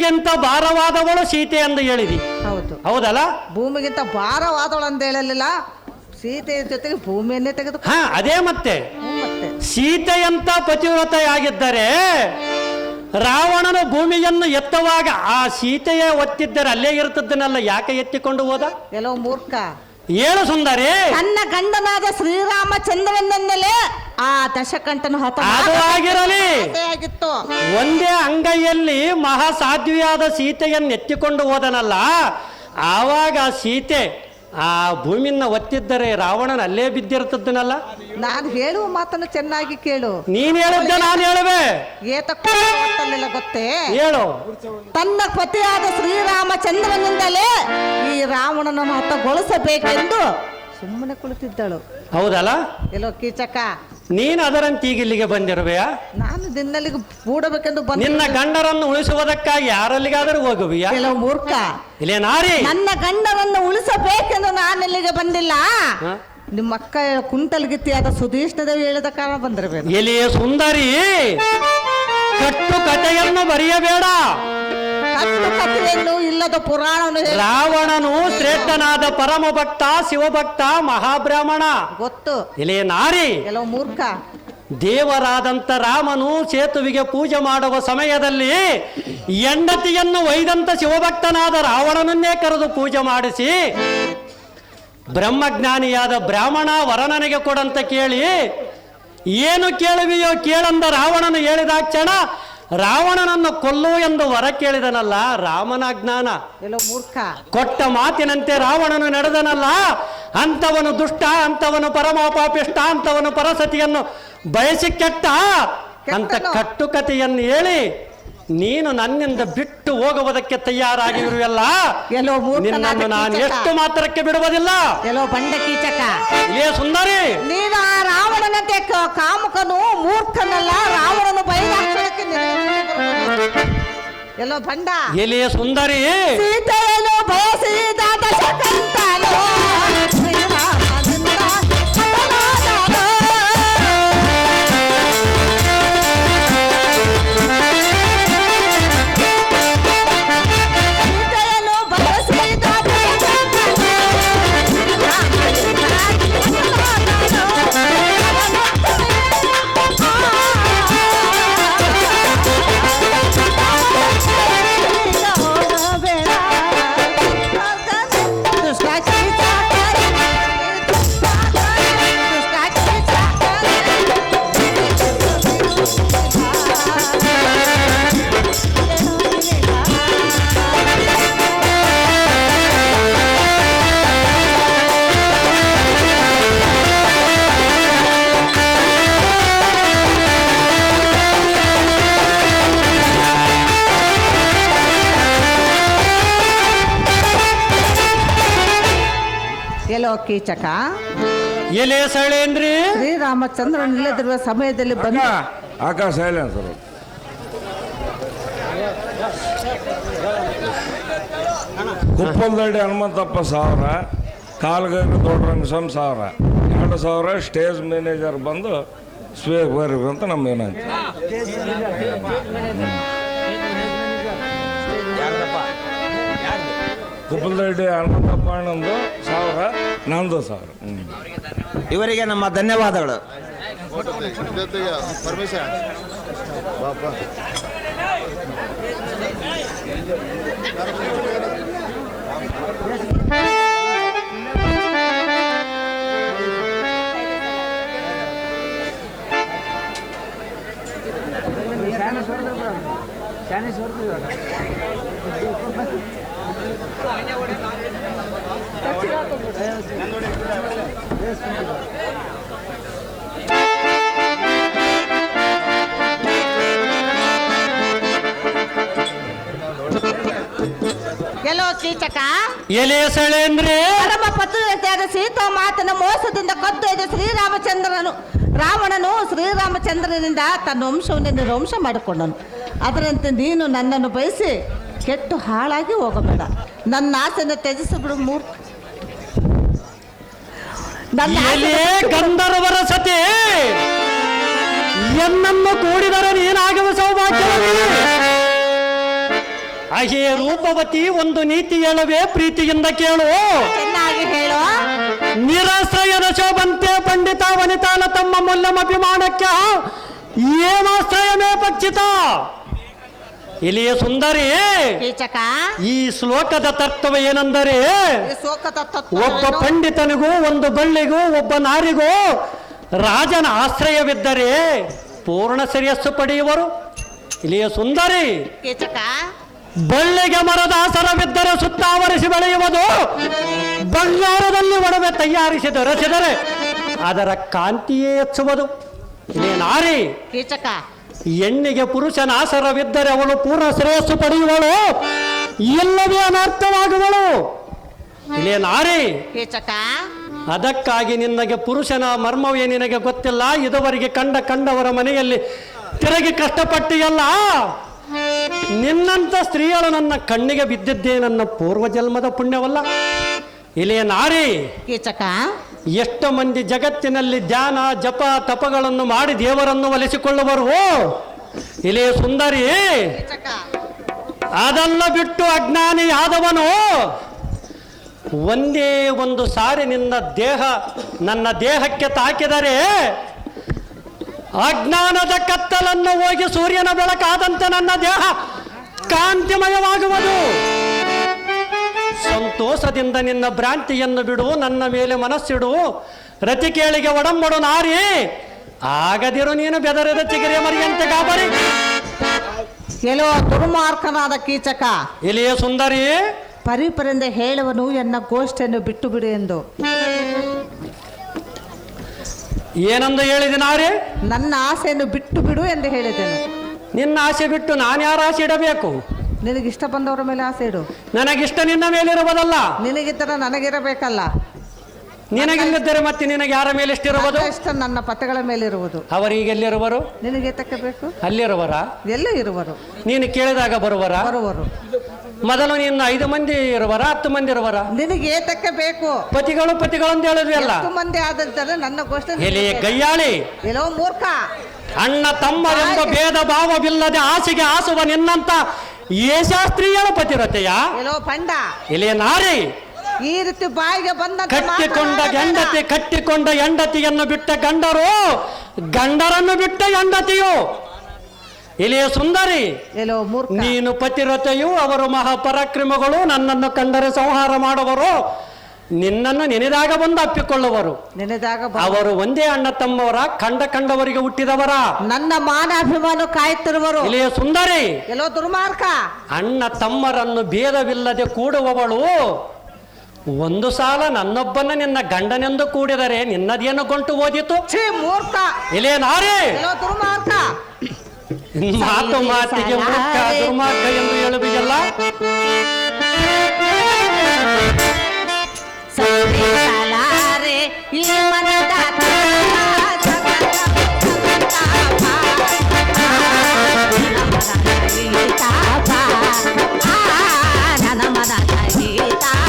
ಭೂಮಿಗಿಂತ ಭಾರವಾದವಳು ಸೀತೆ ಎಂದು ಹೇಳಿದಿ. ಹೌದು, ಹೌದಲ್ಲ? ಭೂಮಿಗಿಂತ ಭಾರವಾದವಳು ಅಂತ ಹೇಳಲಿಲ್ಲ, ಸೀತೆಯ ಜೊತೆಗೆ ಭೂಮಿಯನ್ನೇ ತೆಗೆದು. ಅದೇ ಮತ್ತೆ ಮತ್ತೆ ಸೀತೆಯಂತ ಪತಿವ್ರತೆಯಾಗಿದ್ದರೆ ರಾವಣನು ಭೂಮಿಯನ್ನು ಎತ್ತುವಾಗ ಆ ಸೀತೆಯೇ ಒತ್ತಿದ್ದರೆ ಅಲ್ಲೇ ಇರುತ್ತದನ್ನೆಲ್ಲ ಯಾಕೆ ಎತ್ತಿಕೊಂಡು ಹೋದ? ಕೆಲವು ಮೂರ್ಖ. ಏಳು ಸುಂದರಿ, ನನ್ನ ಗಂಡನಾದ ಶ್ರೀರಾಮಚಂದ್ರನನ್ನೆಲೆ ಆ ದಶಕಂಠನು ಅದು ಆಗಿರಲಿ. ಆಗಿತ್ತು. ಒಂದೇ ಅಂಗೈಯಲ್ಲಿ ಮಹಾಸಾಧ್ವಿಯಾದ ಸೀತೆಯನ್ನು ಎತ್ತಿಕೊಂಡು ಹೋದನಲ್ಲ, ಆವಾಗ ಸೀತೆ ಆ ಭೂಮಿನ ಒತ್ತಿದ್ದರೆ ರಾವಣನ ಅಲ್ಲೇ ಬಿದ್ದಿರ್ತದನಲ್ಲ. ನಾನು ಹೇಳುವ ಮಾತನ್ನು ಚೆನ್ನಾಗಿ ಕೇಳು. ನೀನ್ ಹೇಳಿದ್ದೆ ನಾನು ಹೇಳುವೆ. ಏತಕ್ಕಿಲ್ಲ ಗೊತ್ತೇ? ಹೇಳು. ತನ್ನ ಪತಿಯಾದ ಶ್ರೀರಾಮಚಂದ್ರನಿಂದಲೇ ಈ ರಾವಣನನ್ನು ಹತಗೊಳಿಸಬೇಕೆಂದು ಸುಮ್ಮನೆ ಕುಳಿತಿದ್ದಳು. ಹೌದಲ್ಲ? ಎಲ್ಲೋ ಕೀಚಕ, ನೀನು ಅದರಂತೆ ಈಗ ಇಲ್ಲಿಗೆ ಬಂದಿರುವೆಯಾ? ನಾನು ನಿನ್ನಲ್ಲಿಗೆ ಕೂಡಬೇಕೆಂದು ಬಂದ. ನಿನ್ನ ಗಂಡರನ್ನು ಉಳಿಸುವುದಕ್ಕಾಗಿ ಯಾರಲ್ಲಿಗಾದರೂ ಹೋಗುವಿಯಾ? ಕೆಲವು ಮೂರ್ಖ. ಇಲ್ಲೇ ನಾರಿ, ನನ್ನ ಗಂಡನನ್ನು ಉಳಿಸಬೇಕೆಂದು ನಾನು ಇಲ್ಲಿಗೆ ಬಂದಿಲ್ಲ. ನಿಮ್ಮ ಅಕ್ಕ ಕುಂಟಲ್ಗಿತ್ತಿಯಾದ ಸುಧೀಷ್ಣದೇವಿ ಹೇಳಿದ ಕಾರಣ ಬಂದಿರಬೇಕು. ಎಲ್ಲಿಯೇ ಸುಂದರಿ, ಕಟ್ಟು ಕಥೆಯನ್ನು ಬರೆಯಬೇಡ. ಕಟ್ಟು ಕಥೆಯನ್ನು ಇಲ್ಲದ ಪುರಾಣವನ್ನು ರಾವಣನು ಶ್ರೇಷ್ಠನಾದ ಪರಮ ಭಕ್ತ, ಶಿವಭಕ್ತ, ಮಹಾಬ್ರಾಹ್ಮಣ. ಗೊತ್ತು. ಇಲ್ಲೇ ನಾರಿ, ಕೆಲವು ಮೂರ್ಖ. ದೇವರಾದಂತ ರಾಮನು ಸೇತುವಿಗೆ ಪೂಜೆ ಮಾಡುವ ಸಮಯದಲ್ಲಿ ಹೆಂಡತಿಯನ್ನು ಒಯ್ದಂತ ಶಿವಭಕ್ತನಾದ ರಾವಣನನ್ನೇ ಕರೆದು ಪೂಜೆ ಮಾಡಿಸಿ ಬ್ರಹ್ಮಜ್ಞಾನಿಯಾದ ಬ್ರಾಹ್ಮಣ ವರ ನನಗೆ ಕೊಡಂತ ಕೇಳಿ, ಏನು ಕೇಳುವಿಯೋ ಕೇಳಂದ ರಾವಣನು ಹೇಳಿದ ಕ್ಷಣ ರಾವಣನನ್ನು ಕೊಲ್ಲು ಎಂದು ವರ ಕೇಳಿದನಲ್ಲ, ರಾಮನ ಜ್ಞಾನ. ಎಲ್ಲೋ ಮೂರ್ಖ. ಕೊಟ್ಟ ಮಾತಿನಂತೆ ರಾವಣನು ನಡೆದನಲ್ಲ, ಅಂತವನು ದುಷ್ಟ, ಅಂತವನು ಪರಮಪಾಪಿಷ್ಟ, ಅಂತವನು ಪರಸತಿಯನ್ನು ಬಯಸಿ ಕೆಟ್ಟ ಅಂತ ಕಟ್ಟುಕತೆಯನ್ನು ಹೇಳಿ ನೀನು ನನ್ನಿಂದ ಬಿಟ್ಟು ಹೋಗುವುದಕ್ಕೆ ತಯಾರಾಗಿರುವಲ್ಲ, ನಿನ್ನನ್ನು ನಾನು ಎಷ್ಟು ಮಾತ್ರಕ್ಕೆ ಬಿಡುವುದಿಲ್ಲ. ಎಲ್ಲೋ ಬಂಡ ಕೀಚಕ. ಇಲ್ಲೇ ಸುಂದರಿ, ನೀನು ಆ ರಾವಣನಂತೆ ಕಾಮುಕನು ಮೂರ್ಖನಲ್ಲ. ರಾವಣನು ಬಯಲಾಕ್ಷಣಕ್ಕೆ ಎಲ್ಲೋ ಬಂಡ. ಇಲ್ಲೇ ಸುಂದರಿ, ಸೀತೆಯನ್ನು ಬಯಸಿದ ದಶಕಂಠನು ಎಲ್ಲೋ ಕೀಚಕ. ಎಲೆ ಸಳೇಂದ್ರಿ, ಶ್ರೀರಾಮಚಂದ್ರ ನಿಲ್ಲದಿರುವ ಸಮಯದಲ್ಲಿ ಬಂದ ಆಕಾಶ ಸರ್. ಕುಪ್ಪಲದಡ್ಡಿ ಹನುಮಂತಪ್ಪ 1000, ಕಾಲ್ಗೈರು ದೊಡ್ಡರಂಗಸ್ವಾಮಿ 1000, 2,000 ಸ್ಟೇಜ್ ಮ್ಯಾನೇಜರ್ ಬಂದು ಸ್ವೇ ಬರ್ರಿ ಅಂತ ನಮ್ಮ ಏನಂತ. ಕುಪ್ಪಲದಡ್ಡಿ ಹನುಮಂತಪ್ಪ ಅಣ್ಣಂದು 1000, ನಂದು 1000. ಇವರಿಗೆ ನಮ್ಮ ಧನ್ಯವಾದಗಳು. ಎಲ್ಲೋ ಕೀಚಕ. ಎಲೆ ಸಳೇಂದ್ರಿ, ಪರಮ ಪತಿವ್ರತೆಯಾದ ಸೀತಾ ಮಾತನ ಮೋಸದಿಂದ ಕದ್ದೊಯ್ದ ರಾವಣನು ಶ್ರೀರಾಮಚಂದ್ರನಿಂದ ತನ್ನ ವಂಶವನ್ನು ನಿರ್ವಂಶ ಮಾಡಿಕೊಂಡನು. ಅದರಂತೆ ನೀನು ನನ್ನನ್ನು ಬಯಸಿ ಕೆಟ್ಟು ಹಾಳಾಗಿ ಹೋಗಬೇಡ. ನನ್ನ ಆಸೆಯನ್ನು ತ್ಯಜಿಸಿಬಿಡು ಮೂರ್ಖ. ಗಂಧರ್ವರ ಸತಿ ಎನ್ನನ್ನು ಕೂಡಿದರೆ ನೀನಾಗುವ ಸೌಭಾಗ್ಯ. ಅಹೇ ರೂಪವತಿ, ಒಂದು ನೀತಿ ಹೇಳುವೆ, ಪ್ರೀತಿಯಿಂದ ಕೇಳು. ಚೆನ್ನಾಗಿ ಹೇಳು. ನಿರಾಶ್ರಯದ ಶೋಭಂತೆ ಪಂಡಿತ ವನಿತಾಲ ತಮ್ಮ ಮುಲ್ಲಮಭಿಮಾನಕ್ಕೆ ಏಮಾಶ್ರಯಮೇ ಪಕ್ಷಿತ. ಇಲ್ಲಿಯ ಸುಂದರಿ, ಕೀಚಕ, ಈ ಶ್ಲೋಕದ ತತ್ವ ಏನೆಂದರೆ, ಈ ಶೋಕದ ತತ್ವ ಒಬ್ಬ ಏನು? ಪಂಡಿತನಿಗೂ, ಒಂದು ಬಳ್ಳಿಗೂ, ಒಬ್ಬ ನಾರಿಗೂ ರಾಜನ ಆಶ್ರಯವಿದ್ದರೆ ಪೂರ್ಣ ಶ್ರೇಯಸ್ಸು ಪಡೆಯುವರು. ಇಲ್ಲಿಯ ಸುಂದರಿ, ಕೀಚಕ, ಬಳ್ಳಿಗೆ ಮರದ ಆಸರವಿದ್ದರೆ ಸುತ್ತಾವರಿಸಿ ಬೆಳೆಯುವುದು. ಬಂಗಾರದಲ್ಲಿ ಒಡವೆ ತಯಾರಿಸಿ ದೊರೆಸಿದರೆ ಅದರ ಕಾಂತಿಯೇ ಹೆಚ್ಚುವುದು. ಇಲ್ಲಿಯ ನಾರಿ, ಕೀಚಕ, ಹೆಣ್ಣಿಗೆ ಪುರುಷನ ಆಸರವಿದ್ದರೆ ಅವಳು ಪೂರ್ಣ ಶ್ರೇಯಸ್ಸು ಪಡೆಯುವಳು, ಇಲ್ಲವೇ ಅನರ್ಥವಾಗುವಳು. ಇಲ್ಲಿಯ ನಾರಿ, ಕೀಚಕ, ಅದಕ್ಕಾಗಿ ನಿನಗೆ ಪುರುಷನ ಮರ್ಮವೇ ನಿನಗೆ ಗೊತ್ತಿಲ್ಲ. ಇದುವರೆಗೆ ಕಂಡವರ ಮನೆಯಲ್ಲಿ ತಿರುಗಿ ಕಷ್ಟಪಟ್ಟಿಯಲ್ಲ. ನಿನ್ನಂಥ ಸ್ತ್ರೀಯಳು ನನ್ನ ಕಣ್ಣಿಗೆ ಬಿದ್ದಿದ್ದೇ ನನ್ನ ಪೂರ್ವಜನ್ಮದ ಪುಣ್ಯವಲ್ಲ. ಇಲ್ಲಿಯ ನಾರಿ, ಕೀಚಕ, ಎಷ್ಟು ಮಂದಿ ಜಗತ್ತಿನಲ್ಲಿ ಧ್ಯಾನ ಜಪ ತಪಗಳನ್ನು ಮಾಡಿ ದೇವರನ್ನು ಒಲಿಸಿಕೊಳ್ಳುವರು. ಇಲ್ಲಿಯ ಸುಂದರಿ, ಕೀಚಕ, ಅದೆಲ್ಲ ಬಿಟ್ಟು ಅಜ್ಞಾನಿಯಾದವನು ಒಂದೇ ಒಂದು ಸಾರಿ ನನ್ನ ದೇಹಕ್ಕೆ ತಾಕಿದರೆ ಅಜ್ಞಾನದ ಕತ್ತಲನ್ನು ಹೋಗಿ ಸೂರ್ಯನ ಬೆಳಕಾದಂತೆ ನನ್ನ ದೇಹ ಕಾಂತಿಮಯವಾಗುವುದು. ಸಂತೋಷದಿಂದ ನಿನ್ನ ಭ್ರಾಂತಿಯನ್ನು ಬಿಡು, ನನ್ನ ಮೇಲೆ ಮನಸ್ಸಿಡು, ರತಿ ಕೇಳಿಗೆ ಒಡಂಬಡು ನಾರಿ. ಆಗದಿರು ನೀನು ಬೆದರಿದ ಚಿಗಿರಿಯ ಮರಿಯಂತೆ ಗಾಬರಿ. ಕೆಲೋ ದುರ್ಮಾರ್ಗನಾದ ಕೀಚಕ, ಇಲ್ಲಿಯ ಸುಂದರಿ, ಪರಿಪರಿಂದ ಹೇಳುವನು ಎನ್ನ ಗೋಷ್ಠಿಯನ್ನು ಬಿಟ್ಟು ಬಿಡು ಎಂದು. ಏನಂದು ಹೇಳಿದೆ ನಾರಿ? ನನ್ನ ಆಸೆಯನ್ನು ಬಿಟ್ಟು ಬಿಡು ಎಂದು ಹೇಳಿದೆನು. ನಿನ್ನ ಆಸೆ ಬಿಟ್ಟು ನಾನು ಯಾರ ಆಸೆ ಇಡಬೇಕು? ನಿನಗಿಷ್ಟ ಬಂದವರ ಮೇಲೆ ಆಸೆ ಇಡು. ನನಗಿಷ್ಟ ನಿನ್ನ ಮೇಲಿರುವುದಲ್ಲ. ನಿನಗಿದ್ದರೆ ನನಗಿರಬೇಕಲ್ಲ. ನಿನಗಿಲ್ಲದಿದ್ದರೆ ಮತ್ತೆ ನಿನಗೆ ಯಾರ ಮೇಲೆ ಇಷ್ಟಿರುವುದು? ನನ್ನ ಇಷ್ಟ ನನ್ನ ಪತಿಗಳ ಮೇಲಿರುವುದು. ಅವರಿಗೆ ಎಲ್ಲಿರುವರು? ನಿನಗೆ ತಕ್ಕಬೇಕು. ಅಲ್ಲಿರುವರ? ಎಲ್ಲೂ ಇರುವರು. ನೀನು ಕೇಳಿದಾಗ ಬರುವರ? ಬರುವರು. ಮೊದಲು ನಿನ್ನ 5 ಮಂದಿ ಇರುವರ, 10 ಮಂದಿ ಇರುವರ? ನಿನಗೆ ಏತಕ್ಕೆ ಬೇಕು? ಪತಿಗಳು ಅಂತ ಹೇಳಿದ್ವಿ ಅಲ್ಲ. 10 ಮಂದಿ ಆದಂತಾರೆ ನನ್ನ ಗೋಷ್ಠಿ. ಎಲೆ ಗಯ್ಯಾಳಿ, ಎಲ್ಲೋ ಮೂರ್ಖ. ಅಣ್ಣ ತಮ್ಮ ಎಂಬ ಭೇದ ಭಾವವಿಲ್ಲದೆ ಆಸೆಗೆ ಆಸುವ ನಿನ್ನಂತ ಏಶಾಸ್ತ್ರೀಯಳ ಪತಿರತೆಯ? ಎಲ್ಲೋ ಪಂಡ. ಎಲೆ ನಾರಿ, ಈ ರೀತಿ ಬಾಯಿಗೆ ಬಂದ ಕಟ್ಟಿಕೊಂಡ ಹೆಂಡತಿಯನ್ನು ಬಿಟ್ಟ ಗಂಡರು, ಗಂಡರನ್ನು ಬಿಟ್ಟ ಹೆಂಡತಿಯು. ಇಲ್ಲಿಯ ಸುಂದರಿ, ಎಲ್ಲೋ ಮೂರ್ಖ. ನೀನು ಪತಿರತೆಯು, ಅವರು ಮಹಾಪರಾಕ್ರಮಗಳು, ನನ್ನನ್ನು ಕಂಡರೆ ಸಂಹಾರ ಮಾಡುವರು, ನಿನ್ನನ್ನು ನೆನೆದಾಗ ಬಂದು ಅಪ್ಪಿಕೊಳ್ಳುವರು. ನೆನೆದಾಗ ಅವರು ಒಂದೇ ಅಣ್ಣ ತಮ್ಮವರ, ಕಂಡವರಿಗೆ ಹುಟ್ಟಿದವರ. ನನ್ನ ಮಾನಾಭಿಮಾನ ಕಾಯುತ್ತಿರುವರು. ಇಲ್ಲಿಯ ಸುಂದರಿ, ಎಲ್ಲೋ ದುರ್ಮಾರ್ಗ. ಅಣ್ಣ ತಮ್ಮರನ್ನು ಭೇದವಿಲ್ಲದೆ ಕೂಡುವವಳು. ಒಂದು ಸಾಲ ನನ್ನೊಬ್ಬನ ನಿನ್ನ ಗಂಡನೆಂದು ಕೂಡಿದರೆ ನಿನ್ನದೇನು ಗಂಟು ಓದಿತು? ಛೀ ಮೂರ್ಖ. ಇಲ್ಲೇ ನಾರೇ, ಎಲ್ಲೋ ದುರ್ಮಾರ್ಗ. ಮಾತಿಗೆ ಮೂರ್ಖ ದುರ್ಮಾರ್ಗ ಎಂದು ಹೇಳುವುದಿಲ್ಲ. ಈ ಮನದ ನನ್ನ ಮನ ಚೆನ್ನಾಗಿ ಹೇಳುತ್ತಾರೆ.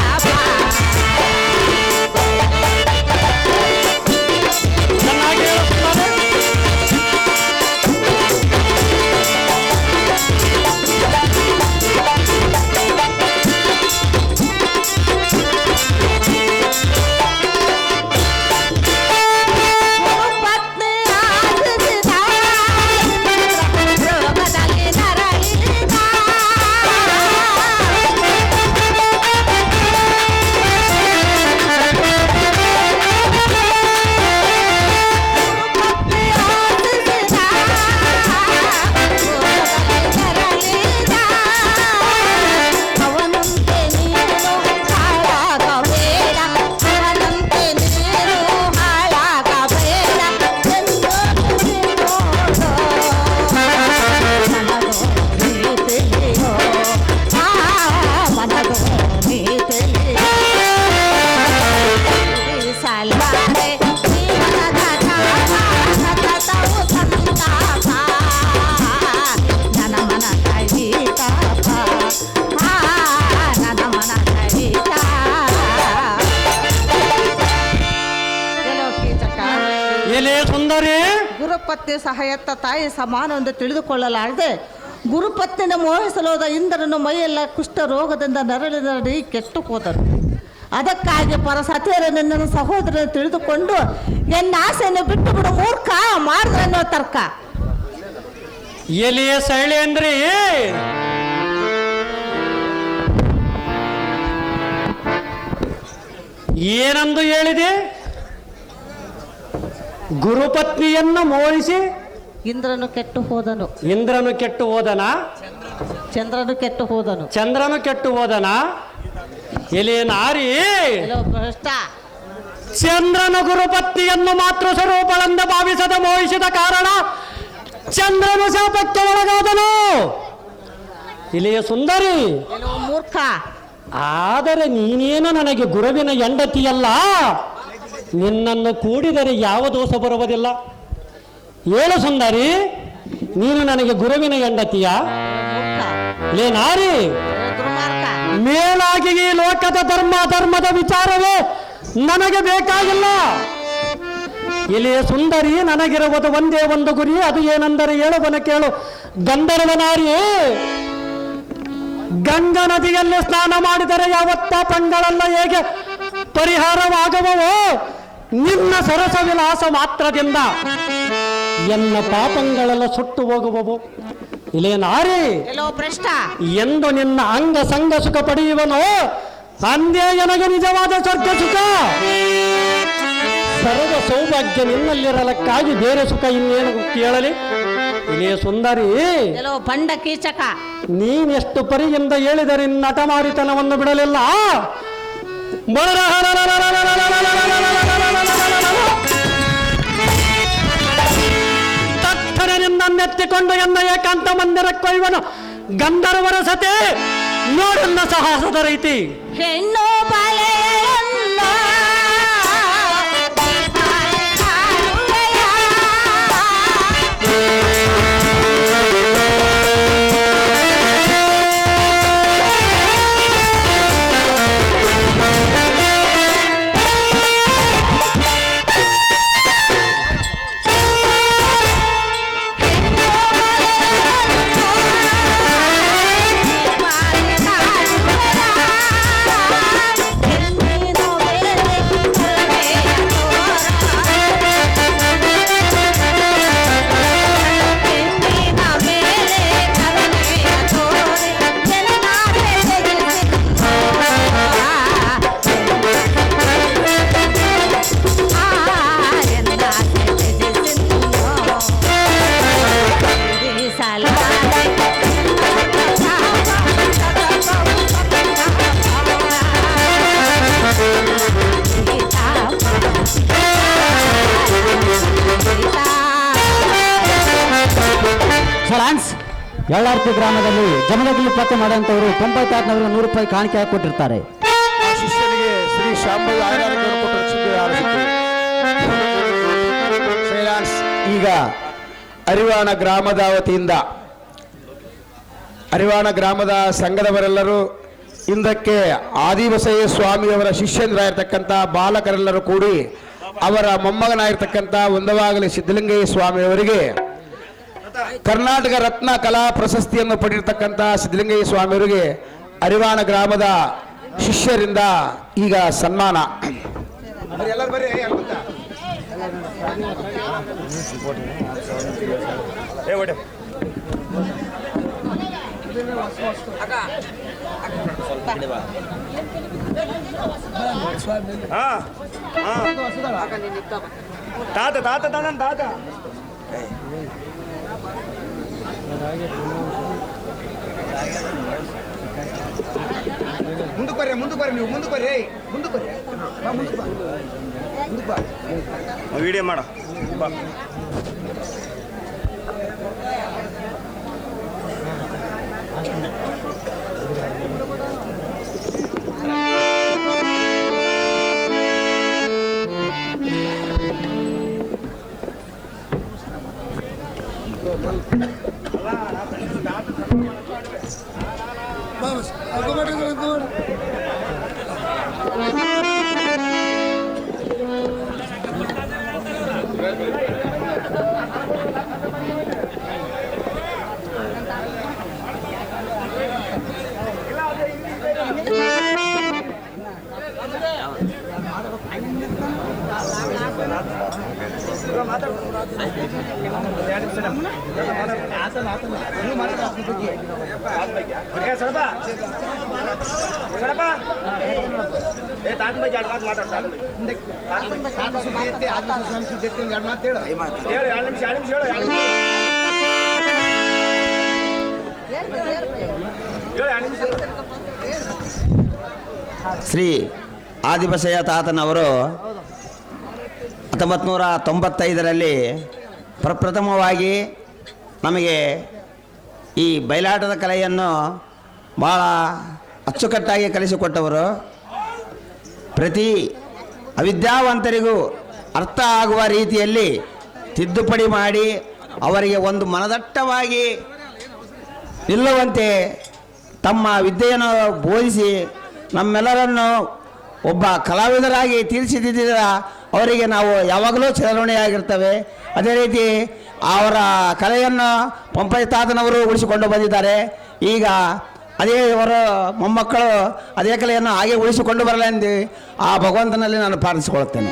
ಗುರುಪತ್ನಿ ಸಹಾಯತ್ತ ತಾಯಿ ಸಮಾನ ಎಂದು ತಿಳಿದುಕೊಳ್ಳಲಾರದೆ ಗುರುಪತ್ನಿನ ಮೋಹಿಸಲೋದ ಇಂದ್ರನು ಮೈಯೆಲ್ಲ ಕುಷ್ಠ ರೋಗದಿಂದ ನರಳಿ ಕೆಟ್ಟು ಹೋದನು. ಅದಕ್ಕಾಗಿ ಪರಸತಿಯರ ನಿನ್ನ ಸಹೋದರನ ತಿಳಿದುಕೊಂಡು ಎನ್ನ ಆಸೆಯನ್ನು ಬಿಟ್ಟು ಬಿಡು ಮೂರ್ಖ ಮಾಡಿದ್ರನ್ನೋ ತರ್ಕ. ಎಲಿಯ ಶೈಲಿ ಅಂದ್ರಿ ಏನಂದು ಹೇಳಿದೆ? ಗುರುಪತ್ನಿಯನ್ನು ಮೋಹಿಸಿ ಇಂದ್ರನು ಕೆಟ್ಟು ಹೋದನು. ಇಂದ್ರನು ಕೆಟ್ಟು ಹೋದನ? ಚಂದ್ರನು ಕೆಟ್ಟು ಹೋದನು. ಚಂದ್ರನು ಕೆಟ್ಟು ಹೋದನ? ಎಲಿಯ ನಾರಿ ಭ್ರಷ್ಟ. ಚಂದ್ರನ ಗುರುಪತ್ನಿಯನ್ನು ಮಾತೃ ಸ್ವರೂಪಳೆಂದು ಭಾವಿಸದ ಮೋಹಿಸಿದ ಕಾರಣ ಚಂದ್ರನು ಶಾಪಕ್ಕೆ ಒಳಗಾದನು. ಇಲ್ಲಿಯ ಸುಂದರಿ ಮೂರ್ಖ. ಆದರೆ ನೀನೇನು ನನಗೆ ಗುರುವಿನ ಹೆಂಡತಿಯಲ್ಲ, ನಿನ್ನನ್ನು ಕೂಡಿದರೆ ಯಾವ ದೋಷ ಬರುವುದಿಲ್ಲ. ಹೇಳು ಸುಂದರಿ, ನೀನು ನನಗೆ ಗುರುವಿನ ಹೆಂಡತಿಯ? ಲೇ ನಾರಿ, ಮೇಲಾಗಿ ಈ ಲೋಕದ ಧರ್ಮದ ವಿಚಾರವೇ ನನಗೆ ಬೇಕಾಗಿಲ್ಲ. ಇಲ್ಲಿಯ ಸುಂದರಿ, ನನಗಿರುವುದು ಒಂದೇ ಒಂದು ಗುರಿ. ಅದು ಏನೆಂದರೆ ಹೇಳುವನ ಕೇಳು. ಗಂಧರ್ವ ನಾರಿ, ಗಂಗಾ ನದಿಯಲ್ಲಿ ಸ್ನಾನ ಮಾಡಿದರೆ ಯಾವತ್ತ ಪಾಪಗಳೆಲ್ಲ ಹೇಗೆ ಪರಿಹಾರವಾಗುವವೋ, ನಿನ್ನ ಸರಸ ವಿಲಾಸ ಮಾತ್ರದಿಂದ ಎನ್ನ ಪಾಪಗಳೆಲ್ಲ ಸುಟ್ಟು ಹೋಗುವವು. ಇಲ್ಲೇ ನಾರಿ, ಭ್ರಷ್ಟ. ಎಂದು ನಿನ್ನ ಅಂಗ ಸಂಗ ಸುಖ ಪಡೆಯುವನು ಅಂದೇ ನನಗೆ ನಿಜವಾದ ಸ್ವರ್ಗ ಸುಖ. ಸರ್ವ ಸೌಭಾಗ್ಯ ನಿನ್ನಲ್ಲಿರಲಕ್ಕಾಗಿ ಬೇರೆ ಸುಖ ಇನ್ನೇನು ಕೇಳಲಿ? ಇಲ್ಲೇ ಸುಂದರಿ, ಪಂಡ ಕೀಚಕ, ನೀನೆಷ್ಟು ಪರಿಯಿಂದ ಹೇಳಿದರೆ ನಿನ್ನ ಹಠಮಾರಿತನವನ್ನು ಬಿಡಲಿಲ್ಲ. ತಕ್ಷಣದಿಂದ ನೆತ್ತಿಕೊಂಡು ಎನ್ನ ಏಕಾಂತ ಮಂದಿರಕ್ಕೊಯ್ವನು ಗಂಧರ್ವರ ಸತೆ ನೋಡನ್ನ ಸಾಹಸದ ರೀತಿ. ಹೆಣ್ಣು ಯಳ್ಳಾರ್ತಿ ಗ್ರಾಮದಲ್ಲಿ ಜಮದಗ್ನಿ ಪತ್ತೆ ಮಾಡುವಂಥವರು 96ನವರು 100 ರೂಪಾಯಿ ಕಾಣಿಕೆ ಹಾಕಿಕೊಟ್ಟಿರ್ತಾರೆ. ಆ ಶಿಷ್ಯನಿಗೆ ಶ್ರೀ ಶಾಂಭವಿ ಆಯುರ್ವೇದ ಈಗ ಅರಿವಾಣ ಗ್ರಾಮದ ವತಿಯಿಂದ ಅರಿವಾಣ ಗ್ರಾಮದ ಸಂಘದವರೆಲ್ಲರೂ ಹಿಂದಕ್ಕೆ ಆದಿಬಸಯ್ಯ ಸ್ವಾಮಿಯವರ ಶಿಷ್ಯಂದ್ರಾಗಿರ್ತಕ್ಕಂಥ ಬಾಲಕರೆಲ್ಲರೂ ಕೂಡಿ ಅವರ ಮೊಮ್ಮಗನಾಗಿರ್ತಕ್ಕಂಥ ಒಂದವಾಗಲಿ ಸಿದ್ಧಲಿಂಗಯ್ಯ ಸ್ವಾಮಿಯವರಿಗೆ ಕರ್ನಾಟಕ ರತ್ನ ಕಲಾ ಪ್ರಶಸ್ತಿಯನ್ನು ಪಡೆದಿರ್ತಕ್ಕಂಥ ಸಿದ್ಧಲಿಂಗಯ್ಯ ಸ್ವಾಮಿಯವರಿಗೆ ಅರಿವಾಣ ಗ್ರಾಮದ ಶಿಷ್ಯರಿಂದ ಈಗ ಸನ್ಮಾನ. ತಾತ ತಾತ ತಾತ ತಾತ ಮುಂದಕ್ಕೆ ಬರ್ರಿ ನೀವು ಮುಂದಕ್ಕೆ ಬರ್ರಿ ವಿಡಿಯೋ ಮಾಡ ಬಾ. ಶ್ರೀ ಆದಿಬಸಯ್ಯ ತಾತನವರು 1995ರಲ್ಲಿ ಪ್ರಪ್ರಥಮವಾಗಿ ನಮಗೆ ಈ ಬಯಲಾಟದ ಕಲೆಯನ್ನು ಭಾಳ ಅಚ್ಚುಕಟ್ಟಾಗಿ ಕಲಿಸಿಕೊಟ್ಟವರು. ಪ್ರತಿ ಅವಿದ್ಯಾವಂತರಿಗೂ ಅರ್ಥ ಆಗುವ ರೀತಿಯಲ್ಲಿ ತಿದ್ದುಪಡಿ ಮಾಡಿ ಅವರಿಗೆ ಒಂದು ಮನದಟ್ಟವಾಗಿ ನಿಲ್ಲುವಂತೆ ತಮ್ಮ ವಿದ್ಯೆಯನ್ನು ಬೋಧಿಸಿ ನಮ್ಮೆಲ್ಲರನ್ನು ಒಬ್ಬ ಕಲಾವಿದರಾಗಿ ತೀರ್ಚಿದಿದ್ದ ಅವರಿಗೆ ನಾವು ಯಾವಾಗಲೂ ಚಿರಋಣಿಯಾಗಿರ್ತೇವೆ. ಅದೇ ರೀತಿ ಅವರ ಕಲೆಯನ್ನು ಪಂಪಯ್ಯ ತಾತನವರು ಉಳಿಸಿಕೊಂಡು ಬಂದಿದ್ದಾರೆ. ಈಗ ಅದೇ ಅವರ ಮೊಮ್ಮಕ್ಕಳು ಅದೇ ಕಲೆಯನ್ನು ಹಾಗೆ ಉಳಿಸಿಕೊಂಡು ಬರಲೆಂದು ಆ ಭಗವಂತನಲ್ಲಿ ನಾನು ಪ್ರಾರ್ಥಿಸಿಕೊಳ್ಳುತ್ತೇನೆ.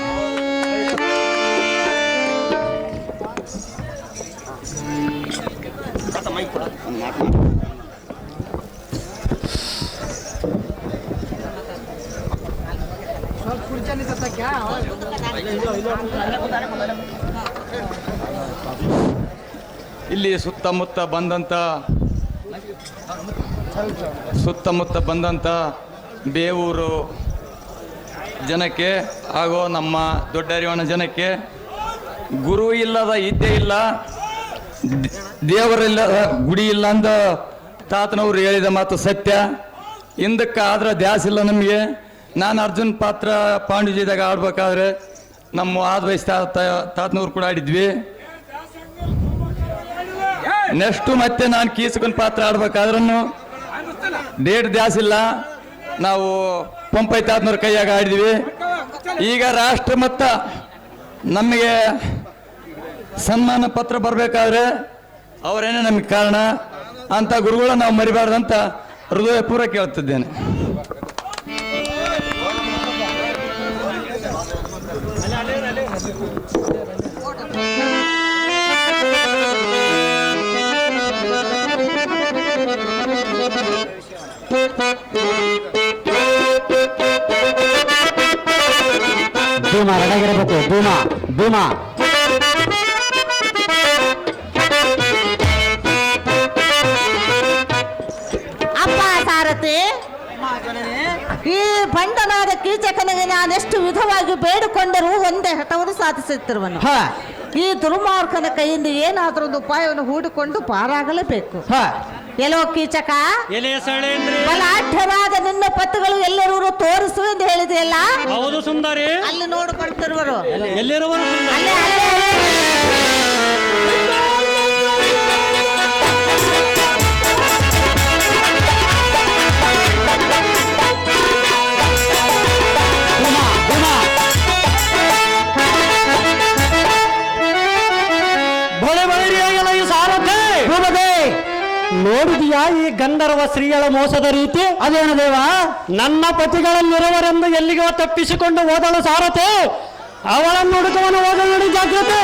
ಇಲ್ಲಿ ಸುತ್ತಮುತ್ತ ಬಂದಂಥ ಬೇವೂರು ಜನಕ್ಕೆ ಹಾಗೂ ನಮ್ಮ ದೊಡ್ಡರಿವಣ ಜನಕ್ಕೆ ಗುರು ಇಲ್ಲದ ಇದ್ದೇ ಇಲ್ಲ, ದೇವರಿಲ್ಲದ ಗುಡಿ ಇಲ್ಲ ಅಂತ ತಾತನವರು ಹೇಳಿದ ಮಾತು ಸತ್ಯ. ಹಿಂದಕ್ಕಾದ್ರೆ ದ್ಯಾಸ ಇಲ್ಲ ನಮಗೆ. ನಾನು ಅರ್ಜುನ್ ಪಾತ್ರ ಪಾಂಡುಜಿದಾಗ ಆಡ್ಬೇಕಾದ್ರೆ ನಮ್ಮ ಆದ ತಾತನವ್ರು ಕೂಡ ಆಡಿದ್ವಿ. ನೆಕ್ಸ್ಟು ಮತ್ತೆ ನಾನು ಕೀಸಕನ್ ಪಾತ್ರ ಆಡ್ಬೇಕಾದ್ರೂ ಡೇಟ್ ದ್ಯಾಸಿಲ್ಲ, ನಾವು ಪಂಪಯ್ಯ ತಾತನವ್ರ ಕೈಯಾಗ ಆಡಿದ್ವಿ. ಈಗ ರಾಷ್ಟ್ರ ಮಟ್ಟ ನಮಗೆ ಸನ್ಮಾನ ಪತ್ರ ಬರಬೇಕಾದ್ರೆ ಅವರೇನೇ ನಮಗೆ ಕಾರಣ ಅಂತ ಗುರುಗಳ ನಾವು ಮರಿಬಾರ್ದಂತ ಹೃದಯಪೂರ್ವ ಕೇಳ್ತಿದ್ದೇನೆ. ಭೀಮಾ ರೆಡಾಗಿರಬೇಕು. ಭೀಮಾ ಅಪ್ಪ ಸಾರಥಿ, ಈ ಬಂಡನಾದ ಕೀಚಕನಿಗೆ ನಾನೆಷ್ಟು ವಿಧವಾಗಿ ಬೇಡಿಕೊಂಡರೂ ಒಂದೇ ಹಠವನ್ನು ಸಾಧಿಸುತ್ತಿರುವನು. ಈ ದುರ್ಮಾರ್ಗನ ಕೈಯಿಂದ ಏನಾದರೂ ಒಂದು ಉಪಾಯವನ್ನು ಹೂಡಿಕೊಂಡು ಪಾರಾಗಲೇಬೇಕು. ಎಲ್ಲೋ ಕೀಚಕ, ಬಲಾಢ್ಯವಾದ ನಿನ್ನ ಪತ್ತುಗಳು ಎಲ್ಲರೂ ತೋರಿಸು ಎಂದು ಹೇಳಿದೆಯಲ್ಲ. ಹೌದು ಸುಂದರಿ, ಅಲ್ಲಿ ನೋಡಿಕೊಳ್ತಿರುವರು. ಎಲ್ಲಿರುವರು? ಅಲ್ಲೇ ಅಲ್ಲೇ ನೋಡಿದೀಯಾ ಈ ಗಂಧರ್ವ ಸ್ತ್ರೀಯಳ ಮೋಸದ ರೀತಿ? ಅದೇನು ದೇವ? ನನ್ನ ಪತಿಗಳಲ್ಲಿರುವರೆಂದು ಎಲ್ಲಿಗೋ ತಪ್ಪಿಸಿಕೊಂಡು ಹೋದಳು ಸಾರಥಿ. ಅವಳನ್ನು ಹುಡುಕುವನು ಹೋಗಲು ಜಾಗ್ರತೆ.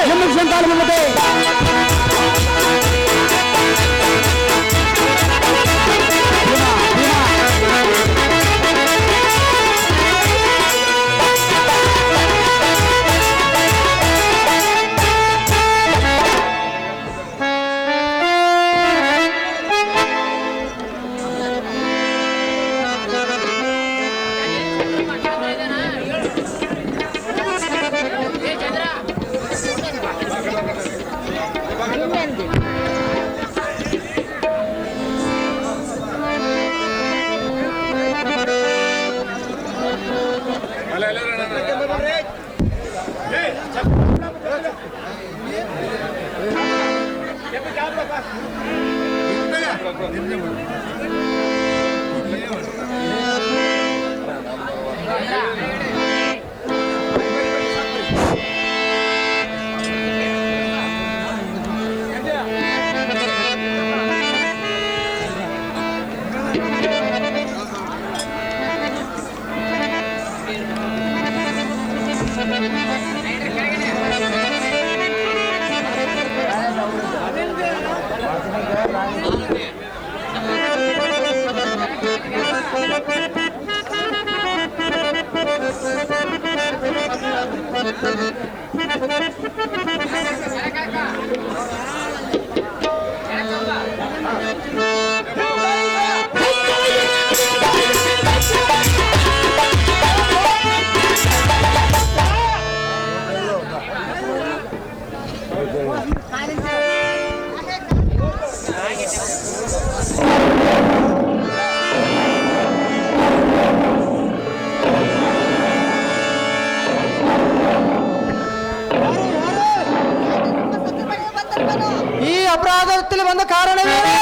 ಈ ಅಪರಾಧದಲ್ಲಿ ಬಂದ ಕಾರಣವೇನು?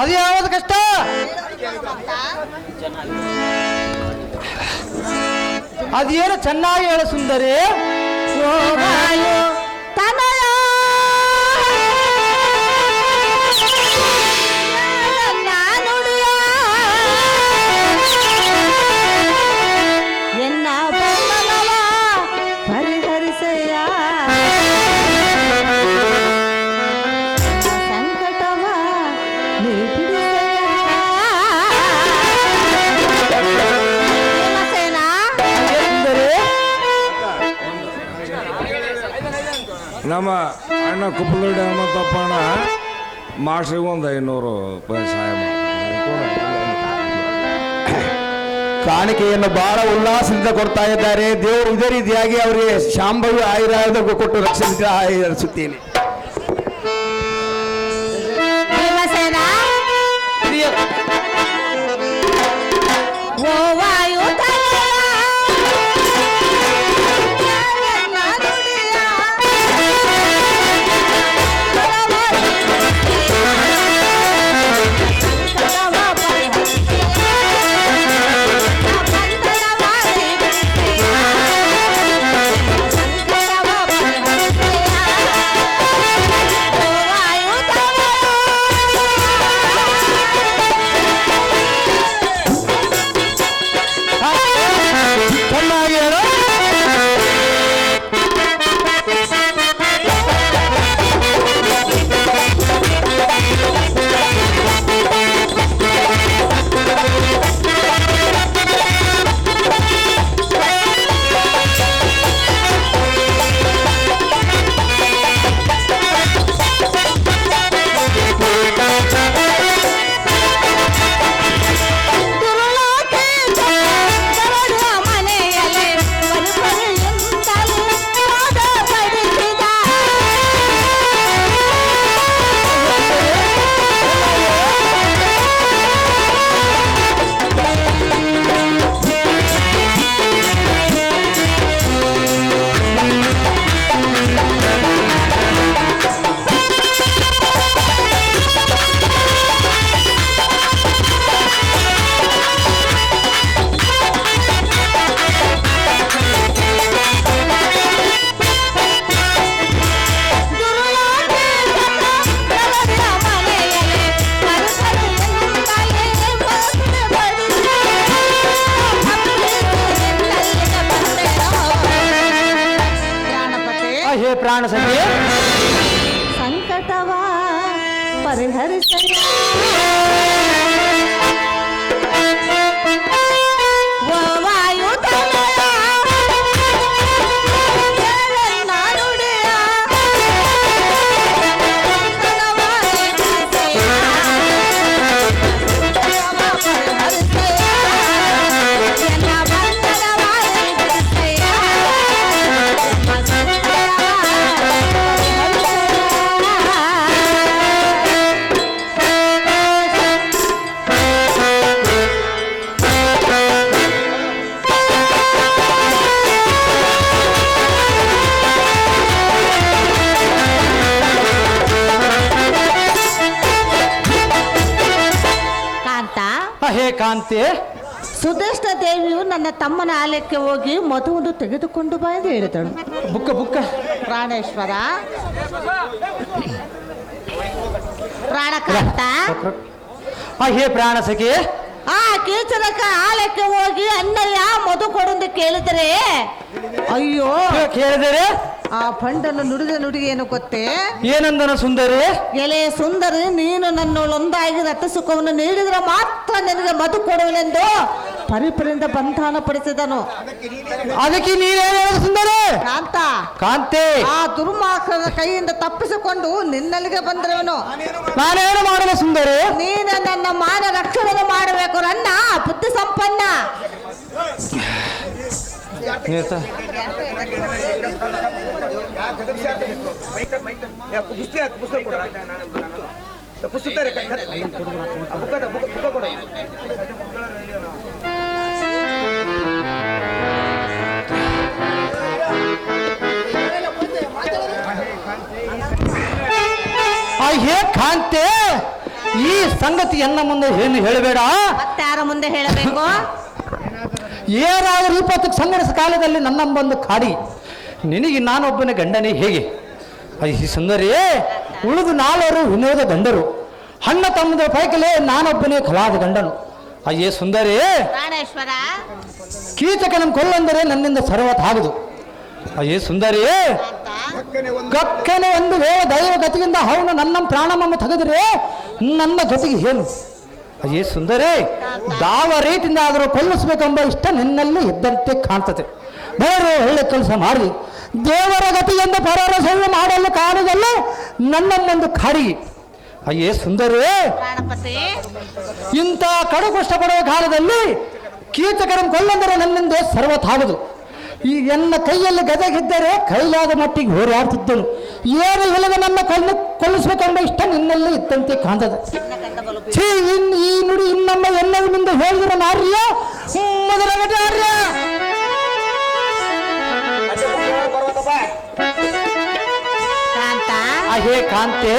ಅದು ಯಾವುದು ಕಷ್ಟ? ಅದೇನು ಚೆನ್ನಾಗಿ ಹೇಳು ಸುಂದರಿ. ಎನ್ನ ಬಂಧನವ ಪರಿಹರಿಸಯ್ಯ, ಸಂಕಟವ ನೀ ಬಿಡಿಸಯ್ಯ. ನಮ್ಮ ಅಣ್ಣ ಕುಪ್ಪಲುಡಿ ಹನುಮಂತಪ್ಪಣ್ಣ ಮಾಸ್ಟ್ರಿಗೆ ಒಂದು 500 ರೂಪಾಯಿ ಸಹಾಯ ಮಾಡ್ತಾರೆ. ಕಾಣಿಕೆಯನ್ನು ಬಹಳ ಉಲ್ಲಾಸದಿಂದ ಕೊಡ್ತಾ ಇದ್ದಾರೆ. ದೇವರು ಇದೇ ರೀತಿಯಾಗಿ ಅವರಿಗೆ ಶಾಂಭವಿ ಆಯುರ್ವೇದ ಕೊಟ್ಟು ರಕ್ಷಣೆ ಹರಿಸುತ್ತೇನೆ. ಪ್ರಾಣ ಸಖಿ, ಸಂಕಟವ ಪರಿಹರಿಸಯ್ಯ, ಹೇ ಕಾಂತಿ. ಸುದೇಶ್ನ ದೇವಿಯು ನನ್ನ ತಮ್ಮನ ಆಲಯಕ್ಕೆ ಹೋಗಿ ಮಧುವನ್ನು ತೆಗೆದುಕೊಂಡು ಬಾ ಎಂದು ಹೇಳಿದಳು. ಬುಕ್ಕ ಬುಕ್ಕ. ಪ್ರಾಣೇಶ್ವರ, ಪ್ರಾಣಕಾಂತ, ಹೇ ಪ್ರಾಣ ಸಖಿ, ಆ ಕೀಚನಕ ಆಲಯಕ್ಕೆ ಹೋಗಿ ಅಣ್ಣಯ್ಯ ಮಧು ಕೊಡು ಎಂದು ಕೇಳಿದರೆ, ಅಯ್ಯೋ ಕೇಳಿದರೆ ಆ ಪಂಡನ ನುಡಿದ ನುಡಿಗೆ ಏನು ಗೊತ್ತೇ? ಏನಂದನ ಸುಂದರಿ? ಎಲೆ ಸುಂದರಿ, ನೀನು ನನ್ನೊಳೊಂದಾಗಿ ರಥ ಸುಖವನ್ನು ನೀಡಿದ್ರೆ ಮಾತ್ರ ನಿನಗೆ ಮಧು ಕೊಡುವನೆಂದು ಪರಿಪರಿಂದ ಬಂಧನ ಪಡಿಸಿದನು. ಅದಕ್ಕೆ ನೀನೇನು ಹೇಳಿದ ಸುಂದರಿ? ಕಾಂತ, ಕಾಂತೆ, ಆ ದುರ್ಮಾರ್ಗದ ಕೈಯಿಂದ ತಪ್ಪಿಸಿಕೊಂಡು ನಿನ್ನಲ್ಲಿಗೆ ಬಂದಿರುವನು. ನಾನೇನು ಮಾಡಲು ಸುಂದರಿ? ನೀನು ನನ್ನ ಮಾನ ರಕ್ಷಣೆ ಮಾಡಬೇಕು ನನ್ನ ಬುದ್ಧಿ ಸಂಪನ್ನ. ಹೇ ಕಾಂತೆ, ಈ ಸಂಗತಿಯನ್ನ ಮುಂದೆ ಏನು ಹೇಳಬೇಡ. ಮತ್ತಾರ ಮುಂದೆ ಹೇಳಬೇಕು? ಏನಾದರೂ 20 ಸಂಗಡಿಸ ಕಾಲದಲ್ಲಿ ನನ್ನ ಬಂದು ಕಾಡಿ ನಿನಗೆ ನಾನೊಬ್ಬನ ಗಂಡನೇ ಹೇಗೆ? ಈ ಸುಂದರಿ, ಉಳಿದು 4 ವಿನೋದ ಗಂಡರು, ಅಣ್ಣ ತಮ್ಮದ ಪೈಕಲೇ ನಾನೊಬ್ಬನೇ ಕಲಾದ ಗಂಡನು. ಅಯ್ಯೇ ಸುಂದರಿ, ಪ್ರಾಣೇಶ್ವರ, ಕೀಚಕನ ಕೊಲ್ಲಂದರೆ ನನ್ನಿಂದ ಸರ್ವತಾಗದು. ಅಯ್ಯೇ ಸುಂದರಿ, ಗಕ್ಕನೆ ಒಂದು ವೇಳೆ ದೈವ ಗತಿಯಿಂದ ಅವನು ನನ್ನ ಪ್ರಾಣಮನ್ನು ತೆಗೆದರೆ ನನ್ನ ಗತಿಗೆ ಏನು? ಅಯ್ಯೇ ಸುಂದರಿ, ಯಾವ ರೀತಿಯಿಂದ ಆದರೂ ಕೊಲ್ಲಿಸಬೇಕೆಂಬ ಇಷ್ಟ ನಿನ್ನಲ್ಲಿ ಇದ್ದಂತೆ ಕಾಣ್ತದೆ. ಬೇರೆ ಒಳ್ಳೆ ಕೆಲಸ ಮಾಡಿ ದೇವರ ಗತಿಯಿಂದ ಪರರ ಸೇವೆ ಮಾಡಲು ಕಾರಣದಲ್ಲ ನನ್ನನ್ನೊಂದು ಕಾಡಿ. ಅಯ್ಯೇ ಸುಂದರಿ, ಇಂಥ ಕಡು ಕಷ್ಟಪಡುವ ಕಾಲದಲ್ಲಿ ಕೀಚಕರನ್ನು ಕೊಲ್ಲಂದರೆ ನನ್ನಿಂದ ಸರ್ವತಾಗದು. ಈ ನನ್ನ ಕೈಯಲ್ಲಿ ಗದಗಿದ್ದರೆ ಕೈಲಾದ ಮಟ್ಟಿಗೆ ಹೋರಾಡ್ತಿದ್ದನು. ಏನು ಹೇಳಿದ ನನ್ನ ಕೊಲ್ಲಿಸಬೇಕೆಂಬ ಇಷ್ಟ ನಿನ್ನಲ್ಲಿ ಇದ್ದಂತೆ ಕಾಣ್ತದೆ. ಈ ನುಡಿ ಇನ್ನೊಮ್ಮ ಎಲ್ಲರ ಮುಂದೆ ಹೇಳಿದ್ರೆ ನಾರ್ಯ ಮೊದಲ ಆರ್ಯ. ಕಾಂತ, ಹೇ ಕಾಂತೆ,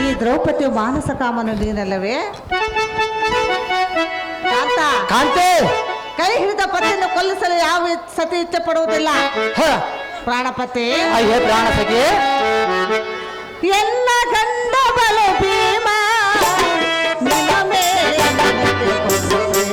ಈ ದ್ರೌಪದಿ ಮಾನಸ ಕಾಮನ ನೀನಲ್ಲವೇ? ಕಾಂತ, ಕಾಂತೆ, ಕೈ ಹಿಡಿದ ಪತಿಯನ್ನು ಕೊಲ್ಲಿಸಲು ಯಾವ ಸತಿ ಇಚ್ಛೆ ಪಡುವುದಿಲ್ಲ. ಪ್ರಾಣಪತಿ, ಹೇ ಪ್ರಾಣ ಸಖಿ, ಎಲ್ಲ ಗಂಡ ಬಲ ಭೀಮ ನಿನ್ನ ಮೇಲೆ ನನಗೆ ಕೊಡುವೆ.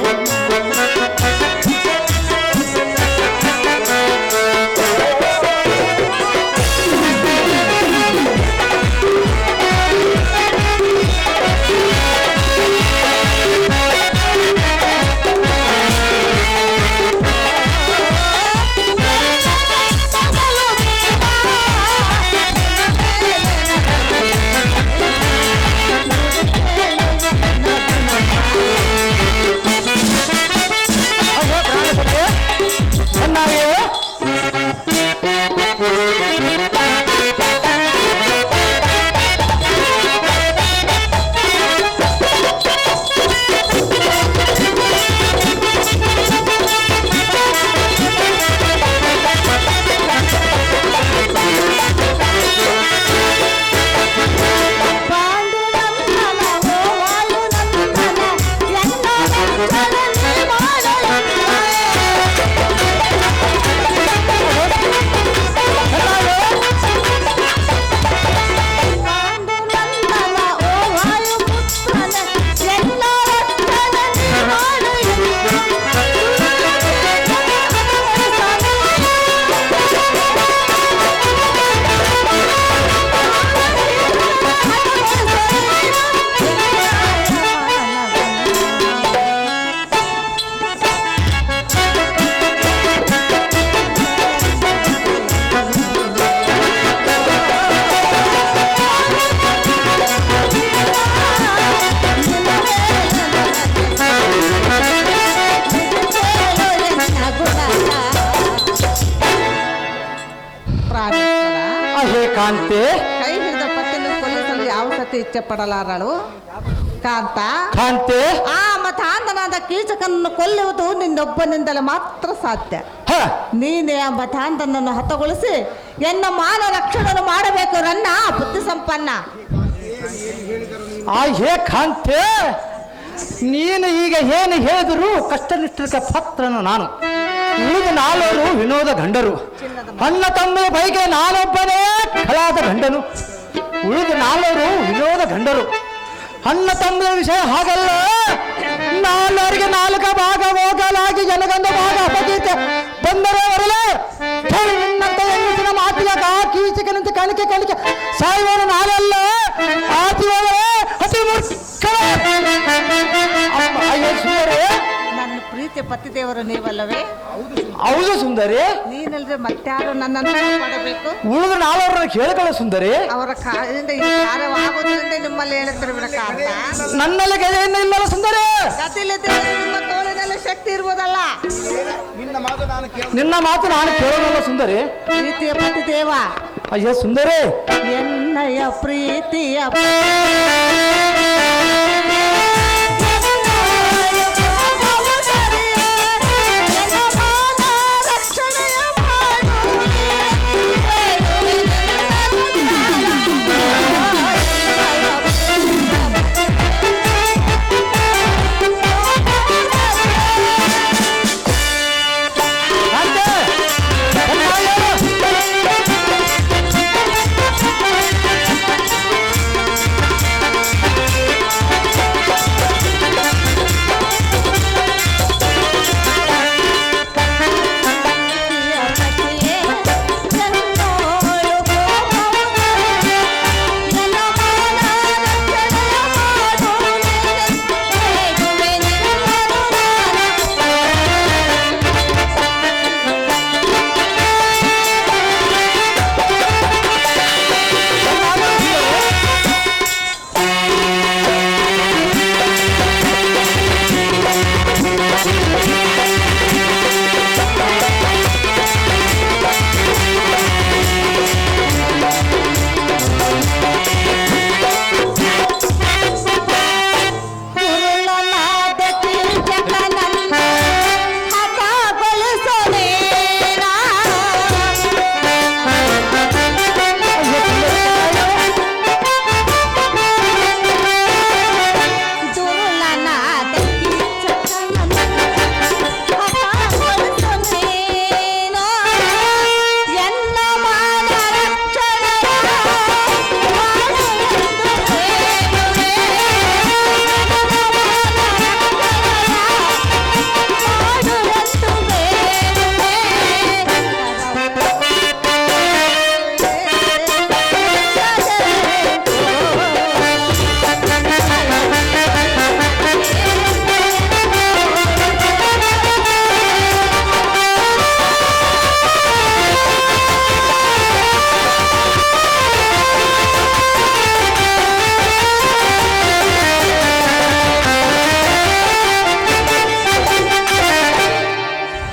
ಕಾಂತೆ, ಕೈ ಹಿಡಿದ ಪತಿಯನ್ನು ಕೊಲ್ಲಿಸಲು ಯಾವ ಸತಿ ಇಚ್ಛೆ ಪಡಲಾರಳು. ಕಾಂತ, ಕಾಂತೆ, ಆ ಮತಾಂಧನಾದ ಕೀಚಕನನ್ನು ಕೊಲ್ಲುವುದು ನಿನ್ನೊಬ್ಬನಿಂದಲೇ ಮಾತ್ರ ಸಾಧ್ಯ. ನೀನೇ ಆ ಮತಾಂಧನನ್ನು ಹತಗೊಳಿಸಿ ಎನ್ನ ಮಾನ ರಕ್ಷಣೆ ಮಾಡಬೇಕು ನನ್ನ ಬುದ್ಧಿ ಸಂಪನ್ನ. ಹೇ ಕಾಂತೆ, ನೀನು ಈಗ ಏನು ಹೇಳಿದ್ರು ಕಷ್ಟನಿಷ್ಠಕ್ಕೆ ಪತ್ರನು ನಾನು. ಉಳಿದ 4 ವಿನೋದ ಗಂಡರು, ಅಣ್ಣ ತಮ್ಮ ಪೈಕಿ ನಾನೊಬ್ಬನೇ ಕಲಾದ ಗಂಡನು. ಉಳಿದ 4 ವಿನೋದ ಗಂಡರು, ಅಣ್ಣ ತಮ್ಮ ವಿಷಯ ಹಾಗಲ್ಲ. 4ರಿಗೆ 4 ಭಾಗ ಹೋಗಲಾಗಿ ಜನಗಂಧ ಭಾಗ ಅಪಗೀತೆ ಬಂದರೆ ಬರಲೇ ನಿನ್ನಂತ ಹೆಂಗಸಿನ ಮಾತು ಕೀಚಕನಂತೆ ಕಾಣಿಕೆ ಕಾಣಿಕೆ ಸಾಯುವನ ನಾಳೆಲ್ಲ ಆತಿವರೇ ಅತಿ ಮುಖ್ಯ ಅಯ್ಯೋ ಸುಂದರಿ ನನ್ನ ಪ್ರೀತಿ ಪತಿದೇವರು ನೀವಲ್ಲವೇ? ಹೌದು ಸುಂದರಿ. ನೀನಲ್ರಿ ಮತ್ತಾರು ನನ್ನನ್ನು ಮಾಡಬೇಕು? ಉಳಿದು ನಾಳವ್ರನ್ನ ಕೇಳಿಕೊಳ್ಳ ಸುಂದರಿ. ಅವರ ಕಾಲದಿಂದ ಈ ಕಾರ್ಯವಾಗುವುದರಿಂದ ನಿಮ್ಮಲ್ಲಿ ಹೇಳ್ತಿರ್ಬೇಕಾದ ನನ್ನಲ್ಲಿ ಗದೆಯಿಂದ ಇಲ್ಲಲ್ಲ ಸುಂದರಿ. ಗತಿಲಿದ್ದರೆ ನಿಮ್ಮ ತೋಳಿನಲ್ಲಿ ಶಕ್ತಿ ಇರ್ಬೋದಲ್ಲ. ನಿನ್ನ ಮಾತು ನಾನು ಕೇಳೋದಲ್ಲ ಸುಂದರಿ. ಪ್ರೀತಿಯ ಪತಿದೇವ. ಅಯ್ಯೋ ಸುಂದರಿ. ಎನ್ನಯ ಪ್ರೀತಿಯ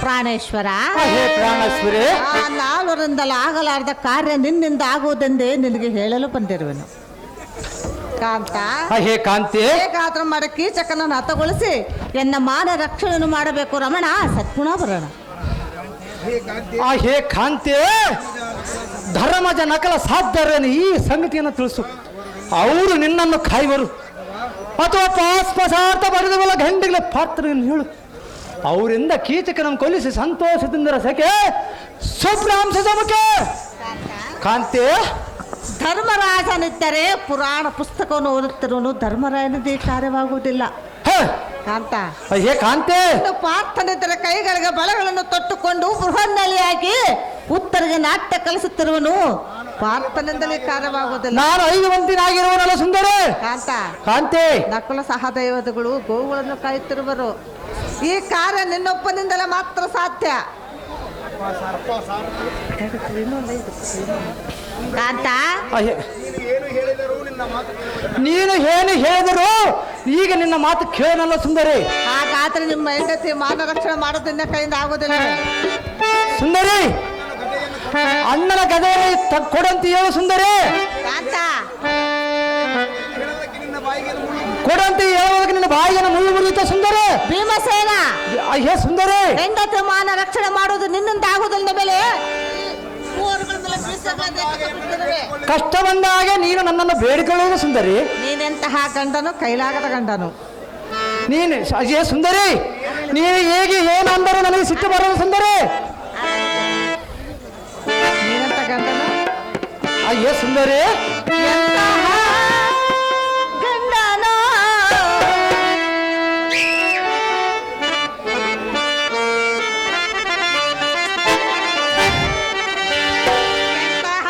ಪ್ರಾಣೇಶ್ವರಿ. ಆ ನಾಲ್ವರಿಂದಲೂ ಆಗಲಾರದ ಕಾರ್ಯ ನಿನ್ನಿಂದ ಆಗುವುದೆಂದೇ ನಿನಗೆ ಹೇಳಲು ಬಂದಿರುವೆನು. ಕಾಂತ ಹೇ ಕಾಂತಿ. ಹೇಗಾದ್ರೂ ಮಾಡಿ ಕೀಚಕನನ್ನು ಹತಗೊಳಿಸಿ ಎನ್ನ ಮಾನ ರಕ್ಷಣೆಯನ್ನು ಮಾಡಬೇಕು ರಮಣ. ಸತ್ಗುಣ ಬರೋಣ. ಹೇ ಕಾಂತಿ, ಧರ್ಮಜ ನಕಲ ಸಾಧ್ಯರೇನು ಈ ಸಂಗತಿಯನ್ನು ತಿಳಿಸು. ಅವರು ನಿನ್ನನ್ನು ಕಾಯುವರು ಅಥವಾ ಪಾಸ್ಪಸಾರ್ಥ ಬರೆದುಗಳ ಗಂಡಿಗಳ ಪಾತ್ರವನ್ನು ಹೇಳು. ಅವರಿಂದ ಕೀಚಕನನ್ನು ಕೊಲ್ಲಿಸಿ ಸಂತೋಷದಿಂದ ರಸಕ್ಕೆ ಸುಬ್ರಾಂಶ ಮುಖೆ. ಕಾಂತಿ, ಧರ್ಮರಾಜನಿದ್ದರೆ ಪುರಾಣ ಪುಸ್ತಕವನ್ನು ಓದುತ್ತಿರುವನು ಧರ್ಮರಾಯನದೇ ಕಾರ್ಯವಾಗುವುದಿಲ್ಲ. ಕಾಂತ, ಹೇ ಕಾಂತಿ, ಪಾರ್ಥನಿದ್ದರೆ ಕೈಗಳಿಗೆ ಬಳೆಗಳನ್ನು ತೊಟ್ಟುಕೊಂಡು ಬೃಹನ್ನಲಿಯಾಗಿ ಉತ್ತರಿಗೆ ನಾಟ್ಯ ಕಲಿಸುತ್ತಿರುವನು ಪಾರ್ಥನಿಂದಲೇ ಕಾರ್ಯವಾಗುವುದಿಲ್ಲ. ನಾನು 5 ಮಂದಿನಾಗಿರುವನಲ್ಲ ಸುಂದರಿ. ಕಾಂತ, ಕಾಂತಿ, ನಕುಲ ಸಹದೈವತೆಗಳು ಗೋವುಗಳನ್ನು ಕಾಯುತ್ತಿರುವರು. ಈ ಕಾರ್ಯ ನಿನ್ನೊಬ್ಬನಿಂದಲೇ ಮಾತ್ರ ಸಾಧ್ಯ. ಕಾಂತ, ನೀನು ಏನು ಹೇಳಿದರು ಈಗ ನಿನ್ನ ಮಾತು ಕೇಳನಲ್ಲ ಸುಂದರಿ. ಹಾಗಾದ್ರೆ ನಿಮ್ಮ ಹೆಂಡತಿ ಮಾನ ರಕ್ಷಣೆ ಮಾಡೋದು ನಿನ್ನ ಕೈಯಿಂದ ಆಗೋದಿಲ್ಲ. ಸುಂದರಿ, ಅಣ್ಣನ ಗದೆಯಲ್ಲಿ ಕೊಡಂತ ಹೇಳು ಸುಂದರಿ. ಕಾಂತ, ಕೊಡಂತ ಹೇಳುವಾಗ ನಿನ್ನ ಬಾಯಿಗೆ ಮುಳ್ಳು ಮುರಿಯುತ್ತ ಸುಂದರಿ. ಭೀಮಸೇನ, ಅಯ್ಯೇ ಸುಂದರಿ, ಹೆಂಡತಿ ಮಾನ ರಕ್ಷಣೆ ಮಾಡೋದು ನಿನ್ನಿಂದ ಆಗುವುದಿಲ್ಲ ಮೇಲೆ ಕಷ್ಟ ಬಂದಾಗ ನೀನು ನನ್ನನ್ನು ಬೇಡಿಕೊಳ್ಳುವುದು ಸುಂದರಿ. ನೀನೆಂತಹ ಗಂಡನು ಕೈಲಾಗದ ಗಂಡನು ನೀನು. ಅಯ್ಯೇ ಸುಂದರಿ, ನೀನು ಹೇಗೆ ಏನು ಅಂದರೆ ನನಗೆ ಸಿಟ್ಟು ಬರೋದು ಸುಂದರಿ. ನೀನಂತ ಗಂಡನು ಅಯ್ಯೇ ಸುಂದರಿ, ಎಂತಹ ಗಂಡನೋ ಎಂತಹ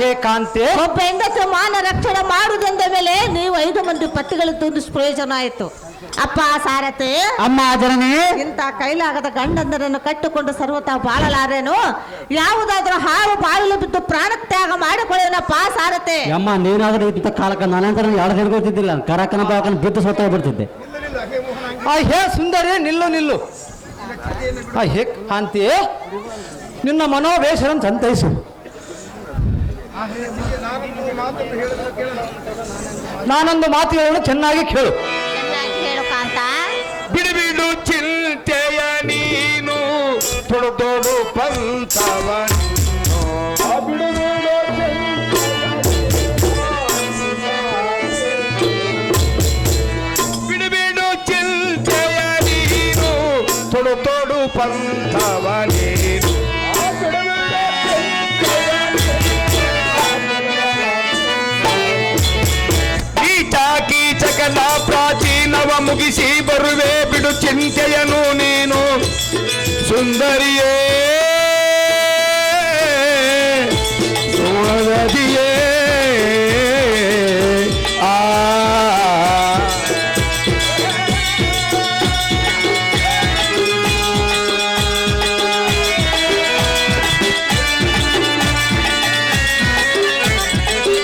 ಹೇ ಕಾಂತೆ, ಒಬ್ಬ ಹೆಂಡತಿ ಮಾನ ರಕ್ಷಣೆ ಮಾಡುವುದೆಂದ ಮೇಲೆ ನೀವು 5 ಮಂದಿ ಪತಿಗಳಿದ್ದು ನಿಷ್ಪ್ರಯೋಜನ ಆಯಿತು. ಅಪ್ಪ ಸಾರಥಿ, ಅಮ್ಮ ಜನನಿ, ಇಂಥ ಕೈಲಾಗದ ಗಂಡಂದರನ್ನು ಕಟ್ಟಿಕೊಂಡು ಸರ್ವತಾ ಬಾಳಲಾರೇನು? ಯಾವುದಾದ್ರೂ ಹಾಳು ಬಾಳಲು ಬಿದ್ದು ಪ್ರಾಣತ್ಯಾಗ ಮಾಡಿಕೊಳ್ಳೇನಪ್ಪ ಸಾರಥಿ. ಅಮ್ಮ ನೀನಾದ್ರೂ ಇಂಥ ಕಾಲಕ್ಕೆ ನಾನಂತರ ಎರಡು ಹಿಡ್ಕೊತಿದ್ದಿಲ್ಲ, ಕರಕನ ಬಾಕನ ಬಿದ್ದು ಸತ್ತ ಬಿಡ್ತಿದ್ದೆ. ಹೇ ಸುಂದರಿ, ನಿಲ್ಲು ನಿಲ್ಲು. ಹೇ ಕಾಂತಿ, ನಿನ್ನ ಮನೋವೇಶವನ್ನು ಸಂತೈಸು. ನಾನೊಂದು ಮಾತು ಹೇಳೋಣ, ಚೆನ್ನಾಗಿ ಕೇಳು. ಹೇಳು ಕಾಂತ. ಬಿಡು ಚಿಂತೆಯ ನೀನು, ತೊಡು ತೊಡು ಪಂತವ ಬಿಡು ಚಿಂತೆಯ ನೀನು, ತೊಡು ತೊಡು ಪಂತವ ನೀನು. ಕೀಚಕನ ಪ್ರಾಚೀನವ ಮುಗಿಸಿ ಬರುವೆ, ಬಿಡು ಚಿಂತೆಯನು ನೀನು ಸುಂದರಿಯೇ ಸುವನದಿಯೇ.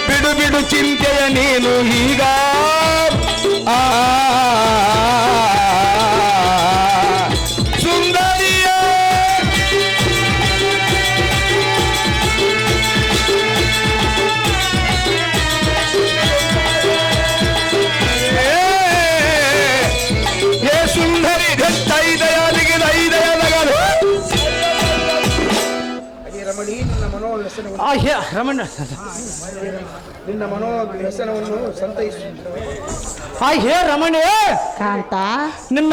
ಬಿಡು ಬಿಡು ಚಿಂತೆಯ ನೀನು ಈಗ ಸುಂದರಿಯ. ಏ ಸುಂದರಿ ಐದಯಾದಿಗೆ ಐದಯಾದಗಳು. ಹೇ ರಮಣ, ನಿನ್ನ ಮನೋವ್ಯಸನವನ್ನು ಸಂತೈಸು. ಹೇ ರಮಣಿ, ಕಾಂತ, ನಿನ್ನ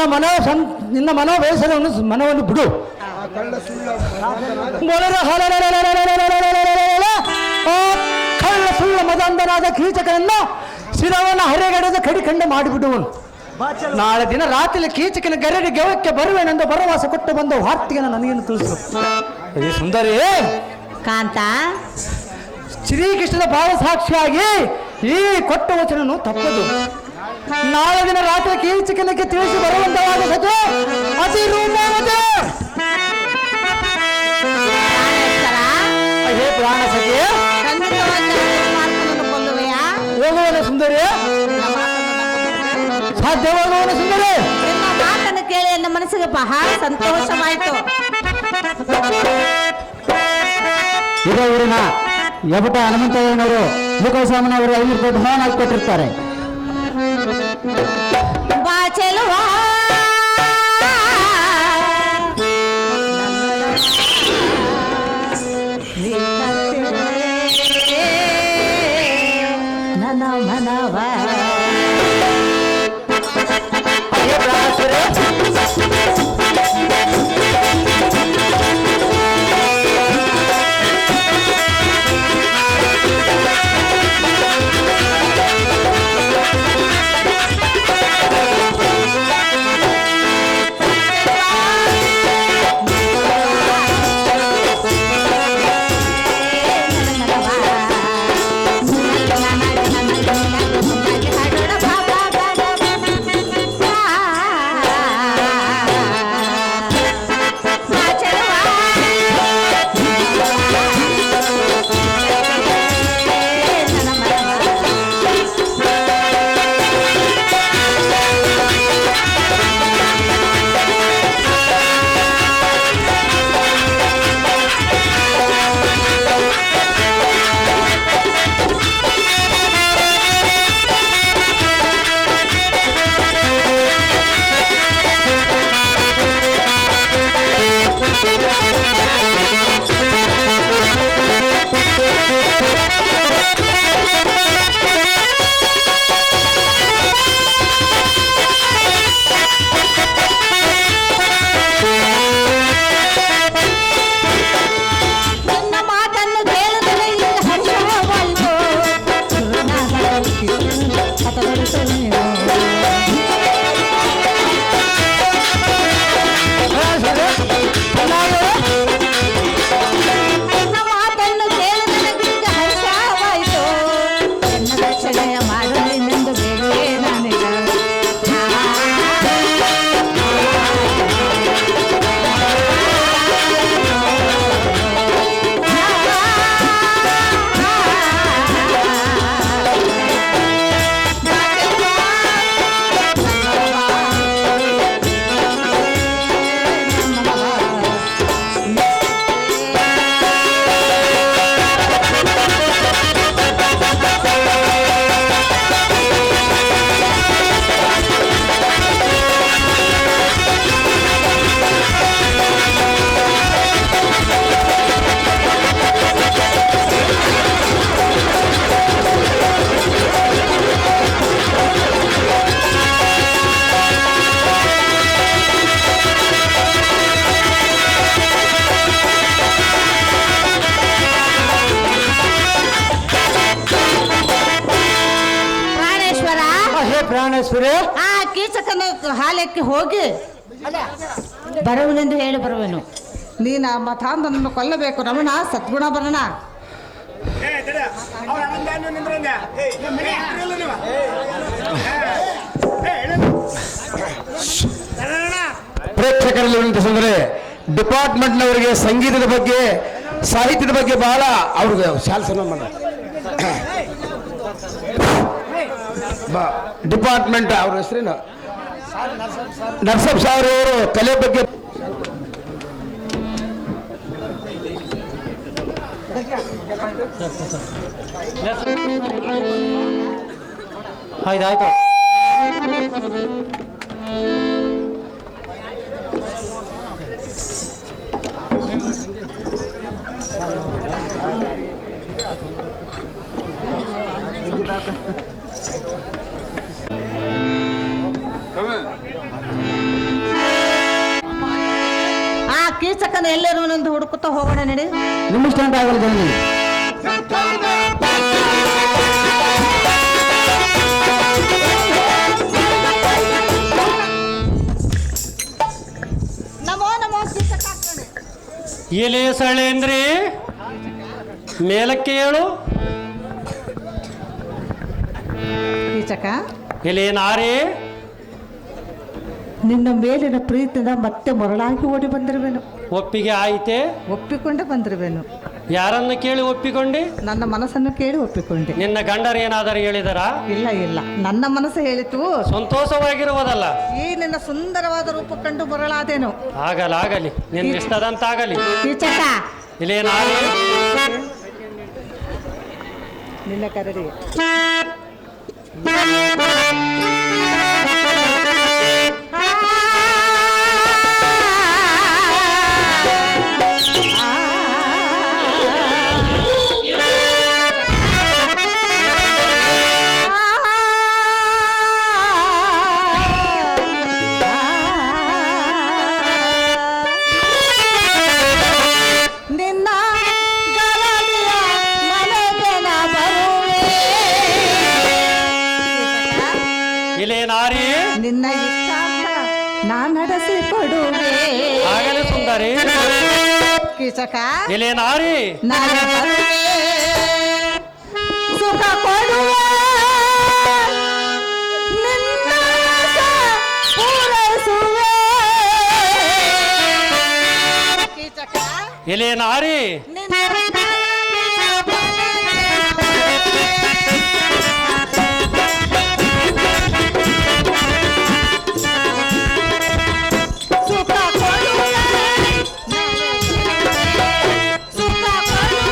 ಮನೋವೇಶನವನ್ನು ಮನವನ್ನು ಬಿಡು. ಕಳ್ಳ ಸುಳ್ಳ ಮದಂಧನಾದ ಕೀಚಕನನ್ನು ಶಿರವನ್ನು ಹರೆಗಡೆದ ಕಡಿಕಂಡು ಮಾಡಿಬಿಡುವನು. ನಾಳೆ ದಿನ ರಾತ್ರಿ ಕೀಚಕನ ಗರಡಿ ಗೆವಕ್ಕೆ ಬರುವೆನೆಂದು ಭರವಸ ಕೊಟ್ಟು ಬಂದ ವಾರ್ತೆಯನ್ನು ನನಗೇನು ತಿಳಿಸು. ಹೇ ಸುಂದರಿ ಕಾಂತ, ಶ್ರೀಕೃಷ್ಣನ ಭಾವ ಸಾಕ್ಷಿಯಾಗಿ ಈ ಕೊಟ್ಟ ವಚನನು ತಪ್ಪದು. ನಾಳೆ ದಿನ ರಾತ್ರಿ ಕೀಚಕನಕ್ಕೆ ತಿಳಿಸಿ ಬರುವಂತವಾದ ಅತಿ ರೂಪವತೆ. ಹೇ ಪ್ರಾಣ ಸಖಿ, ಹೋಗುವನ ಸುಂದರಿ, ಸಾಧ್ಯವಾಗುವನ ಸುಂದರಿ. ನಿಮ್ಮ ಮಾತನ್ನು ಕೇಳಿ ನನ್ನ ಮನಸ್ಸಿಗೆ ಬಹಳ ಸಂತೋಷವಾಯಿತು. ಇದೇ ಊರಿನ ಯಬಟ ಹನುಮಂತಯ್ಯನವರು ಮುಖಸ್ವಾಮನವರು 500 ರೂಪಾಯಿ ಬಹುಮಾನ ಕೊಟ್ಟಿರ್ತಾರೆ. ಬಾ ಚೆಲುವಾ, ನನ್ನ ಮನವ ಪ್ರಾಣೇಶ್ವರಿ. ಆ ಕೀಚಕನ ಹಾಲಕ್ಕೆ ಹೋಗಿ ಬರುವನೆಂದು ಹೇಳಿ ಬರುವೆನು. ನೀನು ಮತಾಂಧನನ್ನು ಕೊಲ್ಲಬೇಕು ರಮಣ, ಸದ್ಗುಣ ಬರೋಣ. ಪ್ರೇಕ್ಷಕರಲ್ಲಿ ಉಂಟಿಸಿದ್ರೆ ಡಿಪಾರ್ಟ್ಮೆಂಟ್ನವರಿಗೆ ಸಂಗೀತದ ಬಗ್ಗೆ ಸಾಹಿತ್ಯದ ಬಗ್ಗೆ ಬಹಳ ಅವ್ರಿಗೆ ಶಾಲ್ಸನ ಮಾಡ ಡಿಪಾರ್ಟ್ಮೆಂಟ್ ಅವ್ರ ಹೆಸರೇನು ನರ್ಸಪ್ ಸಾವ್ರ ಅವರು ಕಲೆ ಬಗ್ಗೆ ಆಯ್ತಾಯ್ತು. ಆ ಕೀಚಕನ ಎಲ್ಲೇರುವನೆಂದು ಹುಡುಕುತ್ತಾ ಹೋಗೋಣ ನಡಿ. ನಿಮಿಷ್ಟ ಅಂತ ಆಗಲ್ಲ ಜನ. ನಮೋ ನಮೋ ಕೀಚಕ. ಎಲೆ ಸಳೇಂದ್ರಿ ಮೇಲಕ್ಕೆ ಹೇಳು. ಕೀಚಕ, ಎಲೆ ನಾರಿ ನಿನ್ನ ಮೇಲಿನ ಪ್ರೀತಿಯಿಂದ ಮತ್ತೆ ಮರಳಾಗಿ ಓಡಿ ಬಂದಿರುವೆನು. ಒಪ್ಪಿಗೆ ಆಯಿತೆ? ಒಪ್ಪಿಕೊಂಡೆ ಬಂದಿರುವೆನು. ಯಾರನ್ನು ಕೇಳಿ ಒಪ್ಪಿಕೊಂಡಿ? ನನ್ನ ಮನಸ್ಸನ್ನು ಕೇಳಿ ಒಪ್ಪಿಕೊಂಡೆ. ನಿನ್ನ ಗಂಡರು ಏನಾದರೂ ಹೇಳಿದರ? ಇಲ್ಲ ಇಲ್ಲ, ನನ್ನ ಮನಸ್ಸು ಹೇಳಿತು. ಸಂತೋಷವಾಗಿರುವುದಲ್ಲ. ಈ ನಿನ್ನ ಸುಂದರವಾದ ರೂಪ ಕಂಡು ಮರಳಾದೇನು. ಆಗಲಿ ನಿನ್ನ ಇಷ್ಟದಂತಾಗಲಿ. ಕೀಚಕ, ಇಲ್ಲೇ ನಾರಿ ನಿನ್ನ ಕರಡಿ. ನಿನ್ನ ಗರಡಿಯ ಮನೆಗೆ ನಾ ಬರುವೆ. ಇಲ್ಲೇ ನಾರಿ ನಿನ್ನ ಇಷ್ಟಾರ್ಥ ನಾ ನಡೆಸಿಕೊಡುವೆ. ಆಗಲಿ ಸುಂದರಿ. ಕೀಚಕ, ಇಲ್ಲೇ ನಾರಿ ನಾನು ಬರುವೆ, ಸುಖ ಕೊಡುವೆ, ನಿನ್ನ ಆಸೆ ಪೂರೈಸುವೆ. ಕೀಚಕ, ಇಲ್ಲೇ ನಾರಿ ನಿನ್ನ ಸುಖ ಕೊಡುವೆ, ಸುಖ ಕೊಡುವೆ,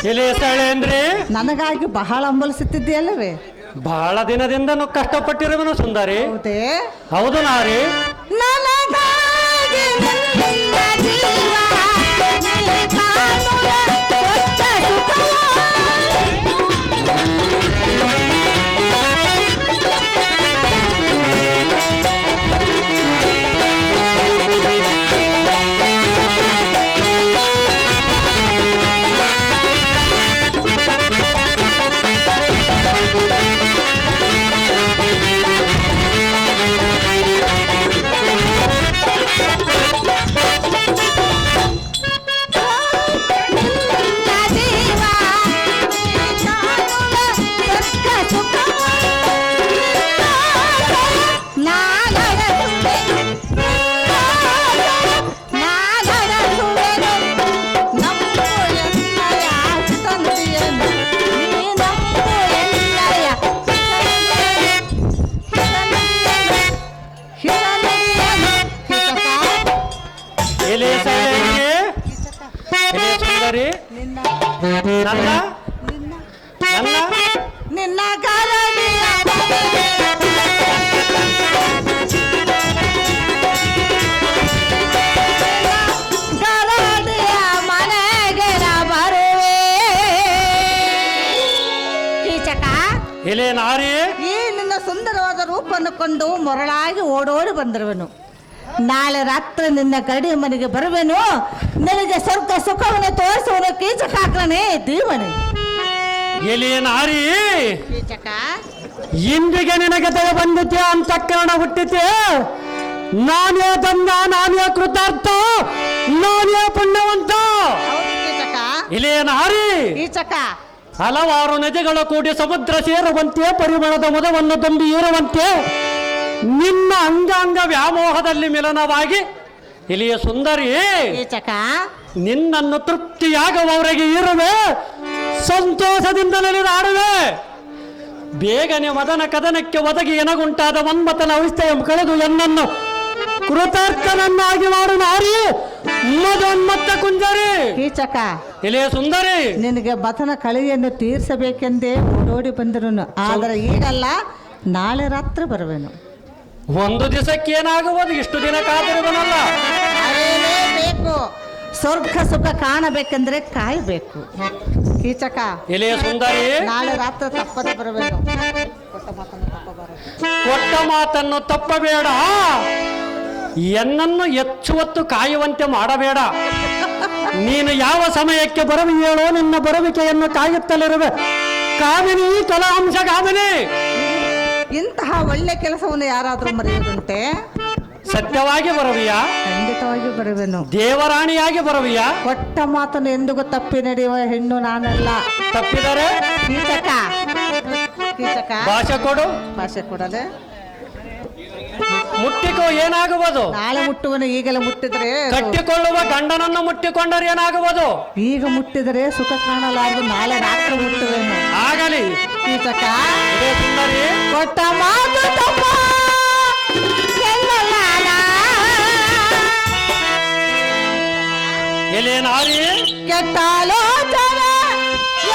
ಇಲ್ಲೇ ಸಳೇಂದ್ರಿ ನನಗಾಗಿ ಬಹಳ ಹಂಬಲಿಸುತ್ತಿದ್ದೀಯಲ್ಲವೇ? ಬಹಳ ದಿನದಿಂದ ಕಷ್ಟಪಟ್ಟಿರುವನು ಸುಂದರಿ. ಹೌದೇ? ಹೌದು ನಾರಿ. ನನಗಾಗಿ ನಿನ್ನ ಜೀವ ನೀ ಕಾಣುವ ಹೊತ್ತ ಸುಖವ. ಎಲೆ ಸೈಲೆಂಗೆ ಎಲೆ ಸುಂದರಿ ನನ್ನ ನನ್ನ ನಿನ್ನ ಗಾರಡಿಯ ಗಾರಡಿಯ ಮನೆಗೆ ಬರುವೆ ಕೀಚಕ. ಎಲೆ ನಾರಿ ಈ ನಿನ್ನ ಸುಂದರವಾದ ರೂಪವನ್ನು ಕೊಂಡು ಮೊರಳಾಗಿ ಓಡೋಡಿ ಬಂದಿರುವೆನು. ನಾಳೆ ರಾತ್ರಿ ನಿನ್ನ ಗಡಿ ಮನೆಗೆ ಬರುವೆನು. ನಿನಗೆ ಸ್ವರ್ಗ ಸುಖವನ್ನು ತೋರಿಸುವನು ಕೀಚಕಾಗ್ರನೇ ದೀವನೆ. ಎಲೆ ನಾರಿ ಕೀಚಕ ಇಂದಿಗೆ ನಿನಗೆ ದಯ ಬಂದಿದ್ದೆ ಅಂತಃಕರಣ ಹುಟ್ಟಿತೆ. ನಾನೇ ದಂಡ, ನಾನೇ ಕೃತಾರ್ಥ, ನಾನೇ ಪುಣ್ಯವಂತ. ಹೌದು ಕೀಚಕ. ಎಲೆ ನಾರಿ ಕೀಚಕ ಹಲವಾರು ನದಿಗಳು ಕೂಡಿ ಸಮುದ್ರ ಸೇರುವಂತೆ, ಪರಿಮಳದ ಮುದವನ್ನು ತುಂಬಿ ಏರುವಂತೆ ನಿನ್ನ ಅಂಗಾಂಗ ವ್ಯಾಮೋಹದಲ್ಲಿ ಮಿಲನವಾಗಿ ಇಲ್ಲಿಯ ಸುಂದರಿ ಕೀಚಕ ನಿನ್ನನ್ನು ತೃಪ್ತಿಯಾಗುವವರೆಗೆ ಇರುವೆ, ಸಂತೋಷದಿಂದ ನೆಲೆದಾಡುವೆ. ಬೇಗನೆ ಮದನ ಕದನಕ್ಕೆ ಒದಗಿ ಎನಗುಂಟಾದ ಮನ್ಮಥನ ಅವಸ್ಥೆಯ ಕಳೆದು ಎನ್ನನ್ನು ಕೃತಾರ್ಥನನ್ನಾಗಿ ಮಾಡು ನಾರಿ ಮದೋನ್ಮತ್ತ ಕುಂಜರಿ. ಕೀಚಕ ಇಲ್ಲಿಯ ಸುಂದರಿ ನಿನಗೆ ಬಥನ ಕಳೆಯನ್ನು ತೀರಿಸಬೇಕೆಂದೇ ಓಡೋಡಿ ಬಂದಿರುನು. ಆದರೆ ಈಗಲ್ಲ, ನಾಳೆ ರಾತ್ರಿ ಬರುವೆನು. ಒಂದು ದಿವಸಕ್ಕೆ ಏನಾಗುವುದು, ಇಷ್ಟು ದಿನ ಕಾದಿರುವನಲ್ಲ. ಬೇಕು ಸ್ವರ್ಗ ಸುಖ ಕಾಣಬೇಕೆಂದ್ರೆ ಕಾಯಬೇಕು ಕೀಚಕ. ಎಲೆಯ ಸುಂದರಿ ನಾಳೆ ರಾತ್ರಿ ತಪ್ಪದೆ ಬರಬೇಕು. ಕೊಟ್ಟ ಮಾತನ್ನು ತಪ್ಪಬೇಡ, ಎನ್ನನ್ನು ಹೆಚ್ಚು ಹೊತ್ತು ಕಾಯುವಂತೆ ಮಾಡಬೇಡ. ನೀನು ಯಾವ ಸಮಯಕ್ಕೆ ಬರವಿ ಹೇಳೋ, ನಿನ್ನ ಬರುವಿಕೆಯನ್ನು ಕಾಯುತ್ತಲಿರುವೆ. ಕಾಮಿನಿ ಕಲಾಂಶ ಕಾಮಿನಿ. ಇಂತಹ ಒಳ್ಳೆ ಕೆಲಸವನ್ನು ಯಾರಾದರೂ ಮರೆಯುವುದುಂಟೆ? ಸತ್ಯವಾಗಿ ಬರುವಿಯಾ? ಖಂಡಿತವಾಗಿ ಬರುವೆನು. ದೇವರಾಣಿಯಾಗಿ ಬರುವಿಯಾ? ಕೊಟ್ಟ ಮಾತನ್ನು ಎಂದಿಗೂ ತಪ್ಪಿ ನಡೆಯುವ ಹೆಣ್ಣು ನಾನಲ್ಲ. ತಪ್ಪಿದರೆ ಕೀಚಕ ಕೀಚಕ ಭಾಷೆ ಕೊಡು. ಭಾಷೆ ಕೊಡದೆ ಮುಟ್ಟಿಕೋ, ಏನಾಗುವುದು? ನಾಳೆ ಮುಟ್ಟುವನು. ಈಗಲೇ ಮುಟ್ಟಿದ್ರೆ ಕಟ್ಟಿಕೊಳ್ಳುವ ಗಂಡನನ್ನು ಮುಟ್ಟಿಕೊಂಡರೆ ಏನಾಗುವುದು? ಈಗ ಮುಟ್ಟಿದರೆ ಸುಖ ಕಾಣಲಾರದು. ನಾಳೆ ರಾತ್ರಿ ಮುಟ್ಟುವೆನು. ಆಗಲಿ ಕೀಚಕ ಎಲೆ ಸುಂದರಿ ಕೊಟ್ಟ ಮಾತು ತಪ್ಪ ಎನ್ನಲಾರ. ಎಲೆ ನಾರಿ ಕೆಟ್ಟಾಲೋಚನೆ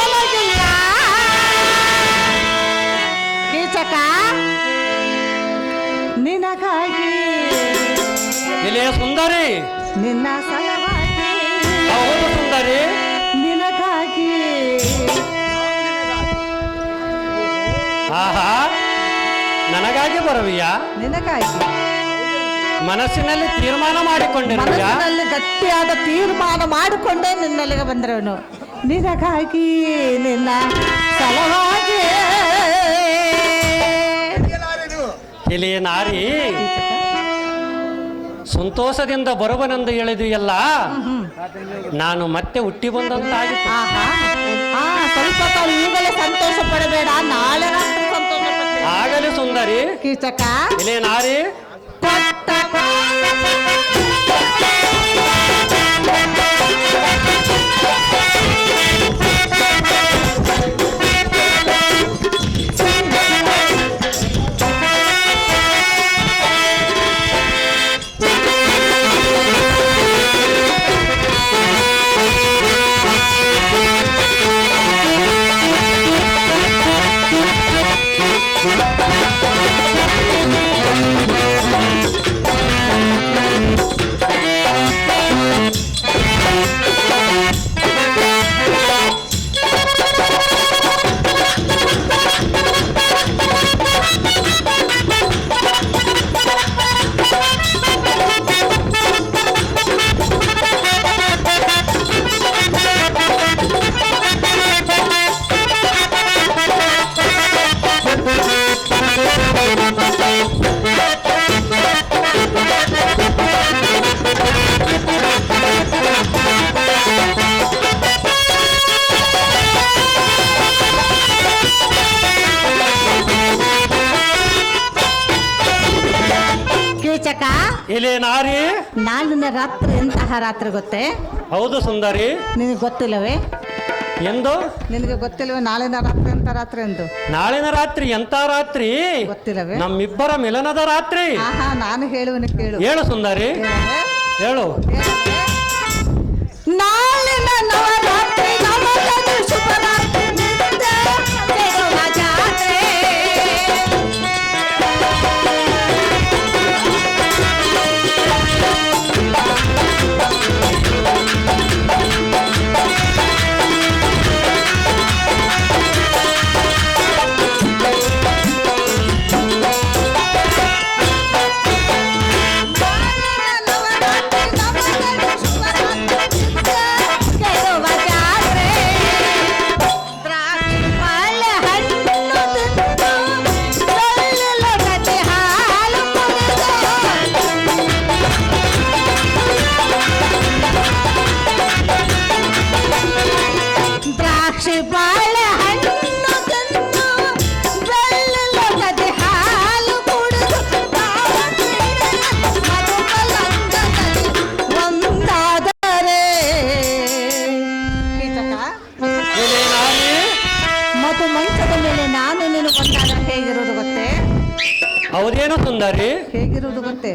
ಎನಗಿಲ್ಲ. ಕೀಚಕ ನಿನಗಾಗಿ ಎಲೆ ಸುಂದರಿ ನಿನ್ನ ಸಲವಾಗಿ ಹೌದು ಸುಂದರಿ. ನಿನಗಾಗಿ ಆಹಾ, ನನಗಾಗಿ ಬರುವಿಯಾ? ನಿನಗಾಗಿ ಮನಸ್ಸಿನಲ್ಲಿ ತೀರ್ಮಾನ ಮಾಡಿಕೊಂಡಿರುವಿಯಾ? ಮನಸ್ಸಿನಲ್ಲಿ ಗಟ್ಟಿಯಾದ ತೀರ್ಮಾನ ಮಾಡಿಕೊಂಡೇ ನಿನ್ನಲ್ಲಿಗೆ ಬಂದಿರುವನು. ನಿನಗಾಗಿ ನಿನ್ನ ಸಲವಾಗಿ ಎಲೆ ನಾರಿ ಸಂತೋಷದಿಂದ ಬರುವನೆಂದು ಹೇಳಿದೆಯಲ್ಲ, ನಾನು ಮತ್ತೆ ಹುಟ್ಟಿ ಬಂದಂತಾಗಿತ್ತು. ಆಹಾ ಸ್ವಲ್ಪ ಕಾಲ ಈಗಲೇ ಸಂತೋಷ ಪಡಬೇಡ, ನಾಳೆ ರಾತ್ರಿ ಸಂತೋಷ ಪಡ. ಆಗಲಿ ಸುಂದರಿ. ಕೀಚಕ ಎಲೆ ನಾರಿ ಕೊಟ್ಟ ಎಲೆ ನಾರಿ ನಾಳಿನ ರಾತ್ರಿ ಎಂತಹ ರಾತ್ರಿ ಗೊತ್ತೇ? ಹೌದು ಸುಂದರಿ. ನಿನಗೆ ಗೊತ್ತಿಲ್ಲವೇ? ಎಂದು ನಿನಗೆ ಗೊತ್ತಿಲ್ಲವೇ ನಾಳಿನ ರಾತ್ರಿ ಎಂತ ರಾತ್ರಿ ಎಂದು? ನಾಳಿನ ರಾತ್ರಿ ಎಂತ ರಾತ್ರಿ? ಗೊತ್ತಿಲ್ಲವೇ? ನಮ್ಮಿಬ್ಬರ ಮಿಲನದ ರಾತ್ರಿ. ಆಹಾ ನಾನು ಹೇಳುವನು ಕೇಳು. ಹೇಳು ಸುಂದರಿ. ಏನಂದ್ರೆ, ಹೇಳು. ನಾಳಿನ ನವರಾತ್ರಿ ನಮಗದು ಶುಭರಾತ್ರಿ ನಿತ್ಯ ಬೆಳಗುವ ಜಾತ್ರೆ. ಮತ್ತು ಮಂಚದ ಮೇಲೆ ನಾನು ನೀನು ಬಂದಾಗ ಹೇಗಿರೋದು ಗೊತ್ತೇ? ಹೌದೇನು ಸುಂದರಿ? ಹೇಗಿರುವುದು ಗೊತ್ತೇ?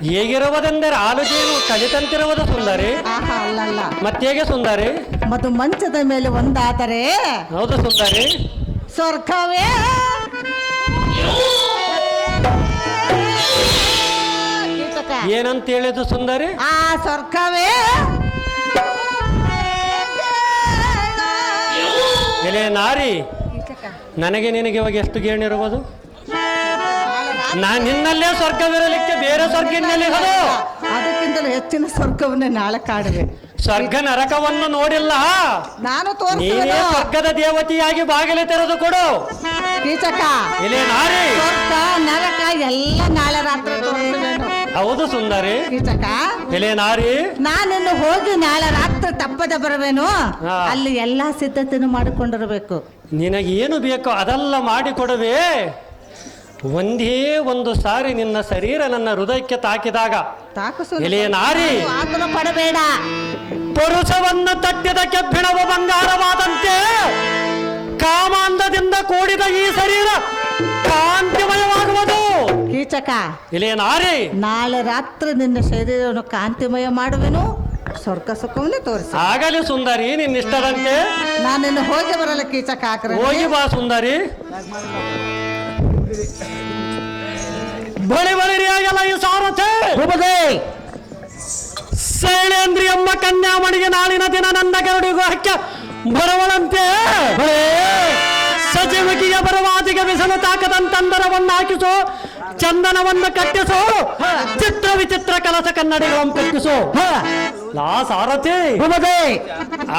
ಹೇಗಿರುವುದೆಂದರೆ ಆಲೋಚನೆ ಕಲಿತಂತಿರುವುದು ಸುಂದರಿ. ಆಹಾ, ಅಲ್ಲಲ್ಲ. ಮತ್ತೇಗೆ ಸುಂದರಿ? ಮತ್ತು ಮಂಚದ ಮೇಲೆ ಒಂದಾದರೆ ಹೌದು ಸುಂದರಿ. ಸ್ವರ್ಗವೇ ಕೀಚಕ. ಏನಂತ ಹೇಳಿದ್ದು ಸುಂದರಿ? ಆ ಸ್ವರ್ಗವೇ ಎಲೆ ನಾರಿ, ನನಗೆ ನಿನಗೆ ಇವಾಗ ಎಷ್ಟು ಗೇಣಿರುವುದು? ನಾನು ನಿನ್ನಲ್ಲೇ ಸ್ವರ್ಗವಿರಲಿಕ್ಕೆ ಬೇರೆ ಸ್ವರ್ಗ ಇನ್ನೆಲ್ಲಿರೋದು? ಅದಕ್ಕಿಂತಲೂ ಹೆಚ್ಚಿನ ಸ್ವರ್ಗವನ್ನೇ ನಾಳೆ ಕಾಡುವೆ. ಸ್ವರ್ಗ ನರಕವನ್ನು ನೋಡಿಲ್ಲ. ನಾನು ನೀನೇ ತೋರಿಸುವೆ. ಸ್ವರ್ಗದ ದೇವತೆಯಾಗಿ ಬಾಗಿಲು ತೆರೆದು ಕೊಡು. ಕೀಚಕ, ಎಲೆ ನಾರಿ. ಸ್ವರ್ಗ ನರಕ ಎಲ್ಲ ನಾಳೆ ರಾತ್ರಿ ತೋರಿಸುವೆನು. ಹೌದು ಸುಂದರಿ. ಕೀಚಕ, ಎಲೆ ನಾರಿ, ನಾನಿನ್ನು ಹೋಗಿ ನಾಳೆ ರಾತ್ರಿ ತಪ್ಪದೆ ಬರುವೆನು. ಹಾ. ಅಲ್ಲಿ ಎಲ್ಲಾ ಸಿದ್ಧತೆಯನ್ನು ಮಾಡಿಕೊಂಡಿರಬೇಕು. ನಿನಗೆ ಏನು ಬೇಕೋ ಅದೆಲ್ಲ ಮಾಡಿಕೊಡುವೆ. ಒಂದೇ ಒಂದು ಸಾರಿ ನಿನ್ನ ಶರೀರ ನನ್ನ ಹೃದಯಕ್ಕೆ ತಾಕಿದಾಗ ತಾಕಸು ಎಲೆ ನಾರಿ, ಆತನ ಪಡಬೇಡ. ಪುರುಷವನ್ನು ತಟ್ಟಿದ ಕೆಬ್ಬಿಣವ ಬಂಗಾರವಾದಂತೆ ಕಾಮಾಂಧದಿಂದ ಕೂಡಿದ ಈ ಶರೀರ ಕಾಂತಿಮಯವಾಗುವುದು. ಕೀಚಕ, ಎಲೆ ನಾರಿ, ನಾಳೆ ರಾತ್ರಿ ನಿನ್ನ ಶರೀರವನ್ನು ಕಾಂತಿಮಯ ಮಾಡುವೆನು. ಸ್ವರ್ಗ ಸುಖವನ್ನೇ ತೋರಿಸ. ಆಗಲಿ ಸುಂದರಿ, ನಿನ್ನಿಷ್ಟದಂತೆ. ನಾನಿನ್ನು ಹೋಗಿ ಬರಲ್ಲ ಕೀಚಕ. ಹೋಗಿ ಬಾ ಸುಂದರಿ. ಬಳಿ ಬಳಿರಿಯಾಗಲ್ಲ ಈ ಸಾರಥೆ ಶೈಲೇಂದ್ರಿ ಎಂಬ ಕನ್ಯಾಮಣಿಗೆ ನಾಳಿನ ದಿನ ನನ್ನ ಗರುಡಿಗೂ ಹಕ್ಕ ಬರುವಳಂತೆ. ಸಚಿವಕಿಗೆ ಬರುವಾದಿಗೆ ಬಿಸಲು ತಾಕದಂತಂದರವನ್ನು ಹಾಕಿಸು, ಚಂದನವನ್ನು ಕಟ್ಟಿಸು, ಚಿತ್ರ ವಿಚಿತ್ರ ಕಲಸ ಕನ್ನಡಿಗಳನ್ನು ಕಟ್ಟಿಸು. ಲಾ ಸಾರಥಿ,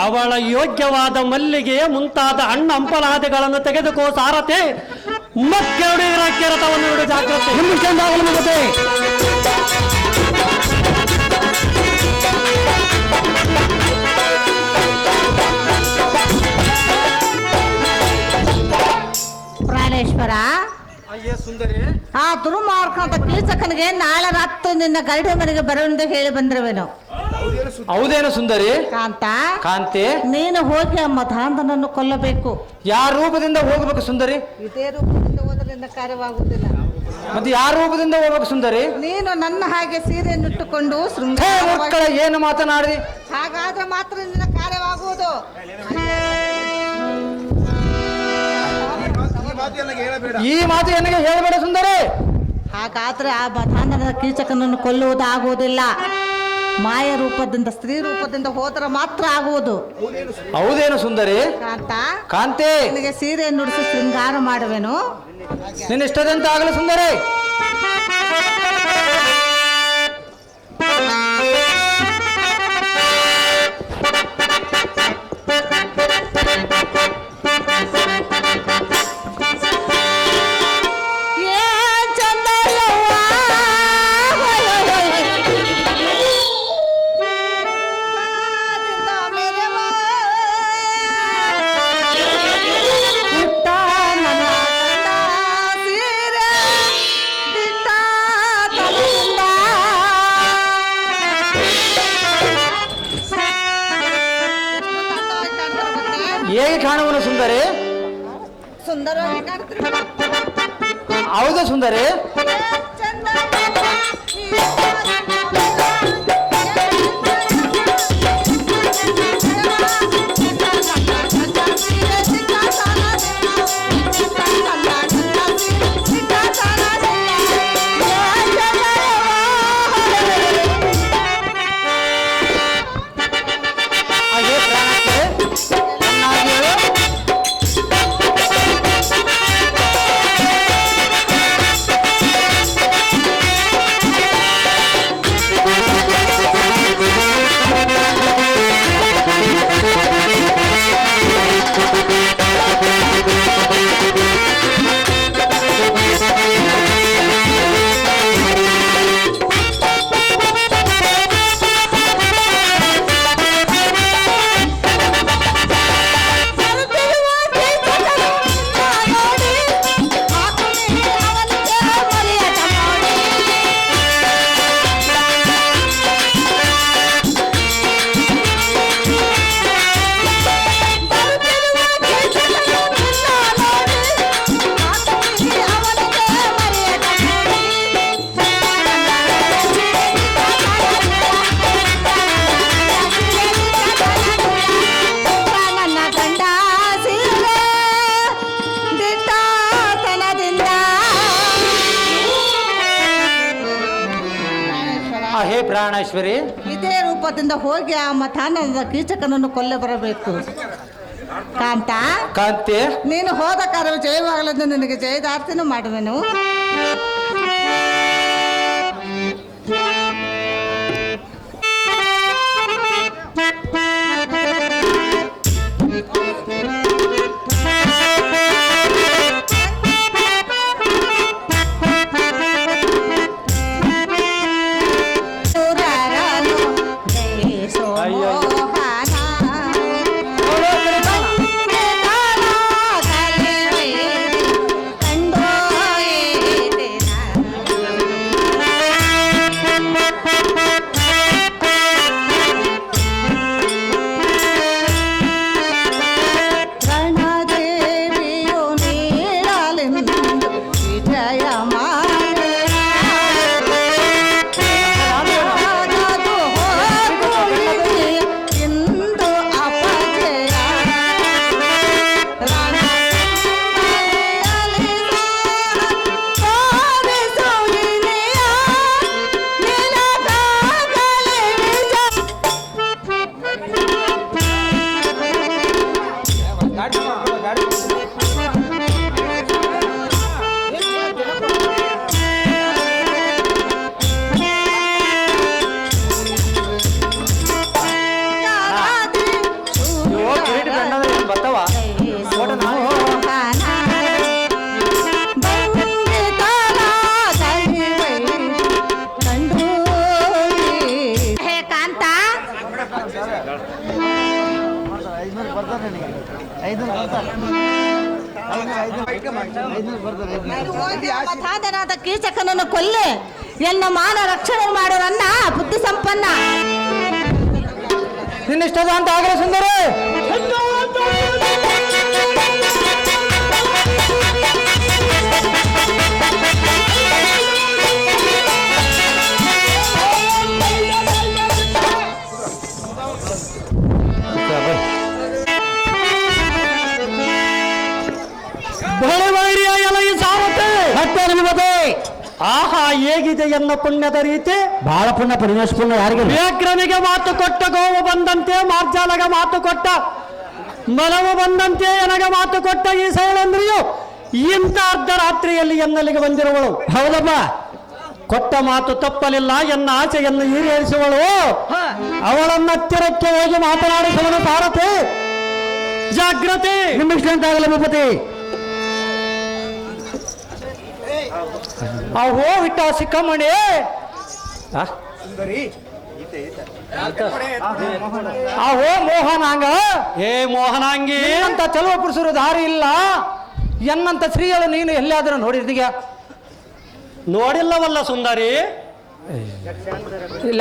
ಅವಳ ಯೋಗ್ಯವಾದ ಮಲ್ಲಿಗೆ ಮುಂತಾದ ಹಣ್ಣು ಹಂಪಲಾದಿಗಳನ್ನು ತೆಗೆದುಕೋ ಸಾರಥಿ. ಮಕ್ಕಳುಡಿಗರ ಕೆರತವನ್ನು ಹಿಡಿದು ಜಾಗ್ರತೆ. ಪ್ರಾಣೇಶ್ವರ, ಆ ದುರ್ಮಾರ್ಗದ ಕೀಚಕನಿಗೆ ನಾಳೆ ರಾತ್ರಿ ನಿನ್ನ ಗರಡಿ ಮನೆಗೆ ಬರುವಂತೆ ಹೇಳಿ ಬಂದಿರುವೆನು. ಹೌದೇನು ಸುಂದರಿ? ಕಾಂತ, ಕಾಂತಿ, ನೀನು ಹೋಗಿ ಆ ಮತಾಂಧನನ್ನು ಕೊಲ್ಲಬೇಕು. ಯಾರ ರೂಪದಿಂದ ಹೋಗ್ಬೇಕು ಸುಂದರಿ? ಇದೇ ರೂಪದಿಂದ ಹೋದರೆ ನಿನ್ನ ಕಾರ್ಯವಾಗುವುದಿಲ್ಲ. ಮತ್ತೆ ಯಾರ ರೂಪದಿಂದ ಹೋಗ್ಬೇಕು ಸುಂದರಿ? ನೀನು ನನ್ನ ಹಾಗೆ ಸೀರೆಯನ್ನಿಟ್ಟುಕೊಂಡು ಮಕ್ಕಳ ಏನು ಮಾತನಾಡಿ? ಹಾಗಾದ್ರೆ ಮಾತ್ರ ನಿನ್ನ ಕಾರ್ಯವಾಗುವುದು. ಈ ಮಾತು ನನಗೆ ಹೇಳಬೇಡ ಸುಂದರಿ. ಹಾಗಾದ್ರೆ ಆ ಮತಾಂಧನ ಕೀಚಕನನ್ನು ಕೊಲ್ಲುವುದಾಗುವುದಿಲ್ಲ. ಮಾಯ ರೂಪದಿಂದ, ಸ್ತ್ರೀ ರೂಪದಿಂದ ಹೋದರೆ ಮಾತ್ರ ಆಗುವುದು. ಹೌದೇನು ಸುಂದರಿ? ಕಾಂತ, ಕಾಂತಿ, ನಿನಗೆ ಸೀರೆಯನ್ನು ನುಡಿಸಿ ಶೃಂಗಾರ ಮಾಡುವೆನು. ನಿನ್ನ ಇಷ್ಟದಂತೆ ಆಗಲಿ ಸುಂದರಿ. ಹೇಗೆ ಕಾಣುವನು ಸುಂದರಿ? ಸುಂದರವಾಗಿ ಕಾಣ್ತೀರಿ. ಹೌದು ಸುಂದರಿ. ಚಂದ ಪ್ರಾಣೇಶ್ವರಿ, ಇದೇ ರೂಪದಿಂದ ಹೋಗಿ ಆ ಮತಾನದ ಕೀಚಕನನ್ನು ಕೊಲ್ಲೆ ಬರಬೇಕು. ಕಾಂತ, ಕಾಂತಿ, ನೀನು ಹೋದ ಕಾರ್ಯವು ಜಯವಾಗಲೆಂದು ನಿನಗೆ ಜಯದಾರ್ತಿನೂ ಮಾಡುವೆನು. ಮತಾಧನಾದ ಕೀಚಕನನ್ನು ಕೊಲ್ಲೆ ಎನ್ನ ಮಾನ ರಕ್ಷಣೆ ಮಾಡೋ ನನ್ನ ಬುದ್ಧಿ ಸಂಪನ್ನ. ನಿನ್ನಿಷ್ಟದ ಅಂತ ಆಗಲೇ ಸುಂದರಿ. ಆಹಾ, ಹೇಗಿದೆ ಎನ್ನ ಪುಣ್ಯದ ರೀತಿ. ಬಹಳ ಪುಣ್ಯ, ಪರಿವೇಶ ಪುಣ್ಯ. ಯಾರಿಗೆ? ವ್ಯಾಘ್ರನಿಗೆ ಮಾತು ಕೊಟ್ಟ ಗೋವು ಬಂದಂತೆ, ಮಾರ್ಜಾಲಗ ಮಾತು ಕೊಟ್ಟ ಮಲವು ಬಂದಂತೆ, ಎನಗ ಮಾತು ಕೊಟ್ಟ ಈ ಶೈಲೇಂದ್ರಿಯು ಇಂಥ ಅರ್ಧರಾತ್ರಿಯಲ್ಲಿ ಎನ್ನಲ್ಲಿಗೆ ಬಂದಿರುವಳು. ಹೌದಮ್ಮ, ಕೊಟ್ಟ ಮಾತು ತಪ್ಪಲಿಲ್ಲ. ಎನ್ನ ಆಚೆಯನ್ನು ಈಡೇರಿಸುವಳು. ಅವಳನ್ನ ಹತ್ತಿರಕ್ಕೆ ಹೋಗಿ ಮಾತನಾಡಿಸುವನು ಸಾರಥಿ. ಜಾಗ್ರತೆ. ನಿಮ್ಮಿಷ್ಟಂತಾಗಲ್ಲ ಭೂಪತಿ. ಅಹೋ ವಿಟ್ಟ ಸಿಕ್ಕಮ್ಮಣಿ. ಅಹೋ ಮೋಹನಾಂಗ. ಏ ಮೋಹನಾಂಗಿ, ಅಂತ ಚಲುವ ಪುರುಷರು ದಾರಿ ಇಲ್ಲ. ಎನ್ನಂತ ಸ್ತ್ರೀಗಳು ನೀನು ಎಲ್ಲಿಯಾದರೂ ನೋಡಿದ್ದೀಯ? ನೋಡಿಲ್ಲವಲ್ಲ ಸುಂದರಿ.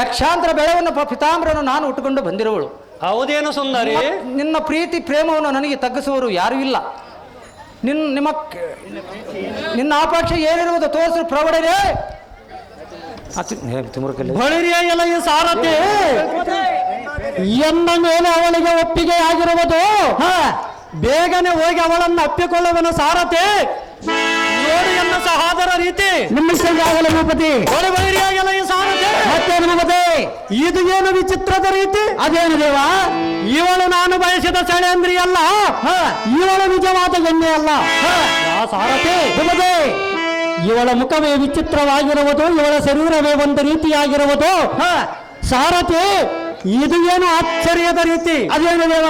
ಲಕ್ಷಾಂತರ ಬೆಳೆವನ್ನು ಪಿತಾಂಬರನ್ನು ನಾನು ಉಟ್ಟುಕೊಂಡು ಬಂದಿರುವಳು. ಹೌದೇನು ಸುಂದರಿ? ನಿನ್ನ ಪ್ರೀತಿ ಪ್ರೇಮವನ್ನು ನನಗೆ ತಗ್ಗಿಸುವವರು ಯಾರೂ ಇಲ್ಲ. ನಿನ್ನ ಆಪಕ್ಷ ಏನಿರುವುದು ತೋರಿಸಲು ಪ್ರವಡರೇ. ಬಳಿರಿಯ ಎಲೆಯ ಸಾರಥಿ, ಎನ್ನ ಮೇಲೆ ಅವಳಿಗೆ ಒಪ್ಪಿಗೆ ಆಗಿರುವುದು. ಬೇಗನೆ ಹೋಗಿ ಅವಳನ್ನು ಅಪ್ಪಿಕೊಳ್ಳುವನು ಸಾರಥಿ. ನೋಡಿ ಎನ್ನ ಸಹೋದರ ರೀತಿ. ನಿಮ್ಮಿಷ್ಟಂತಾಗಲ್ಲ ಭೂಪತಿ. ಬಳಿರಿಯ ಎಲೆಯ ಸಾರಥಿ, ಮತ್ತೇನು ಭೂಪತಿ? ಇದು ಏನು ವಿಚಿತ್ರದ ರೀತಿ? ಅದೇನು ದೇವ? ಇವಳು ನಾನು ಬಯಸಿದ ಶೈಲೇಂದ್ರಿ ಅಲ್ಲ. ಇವಳು ನಿಜವಾದ ಎಣ್ಣೆ ಅಲ್ಲ. ಸಾರಥಿ ಭೂಪತಿ, ಇವಳ ಮುಖವೇ ವಿಚಿತ್ರವಾಗಿರುವುದು, ಇವಳ ಶರೀರವೇ ಒಂದು ರೀತಿಯಾಗಿರುವುದು. ಸಾರಥಿ, ಇದು ಏನು ಆಶ್ಚರ್ಯದ ರೀತಿ? ಅದೇನು ದೇವ?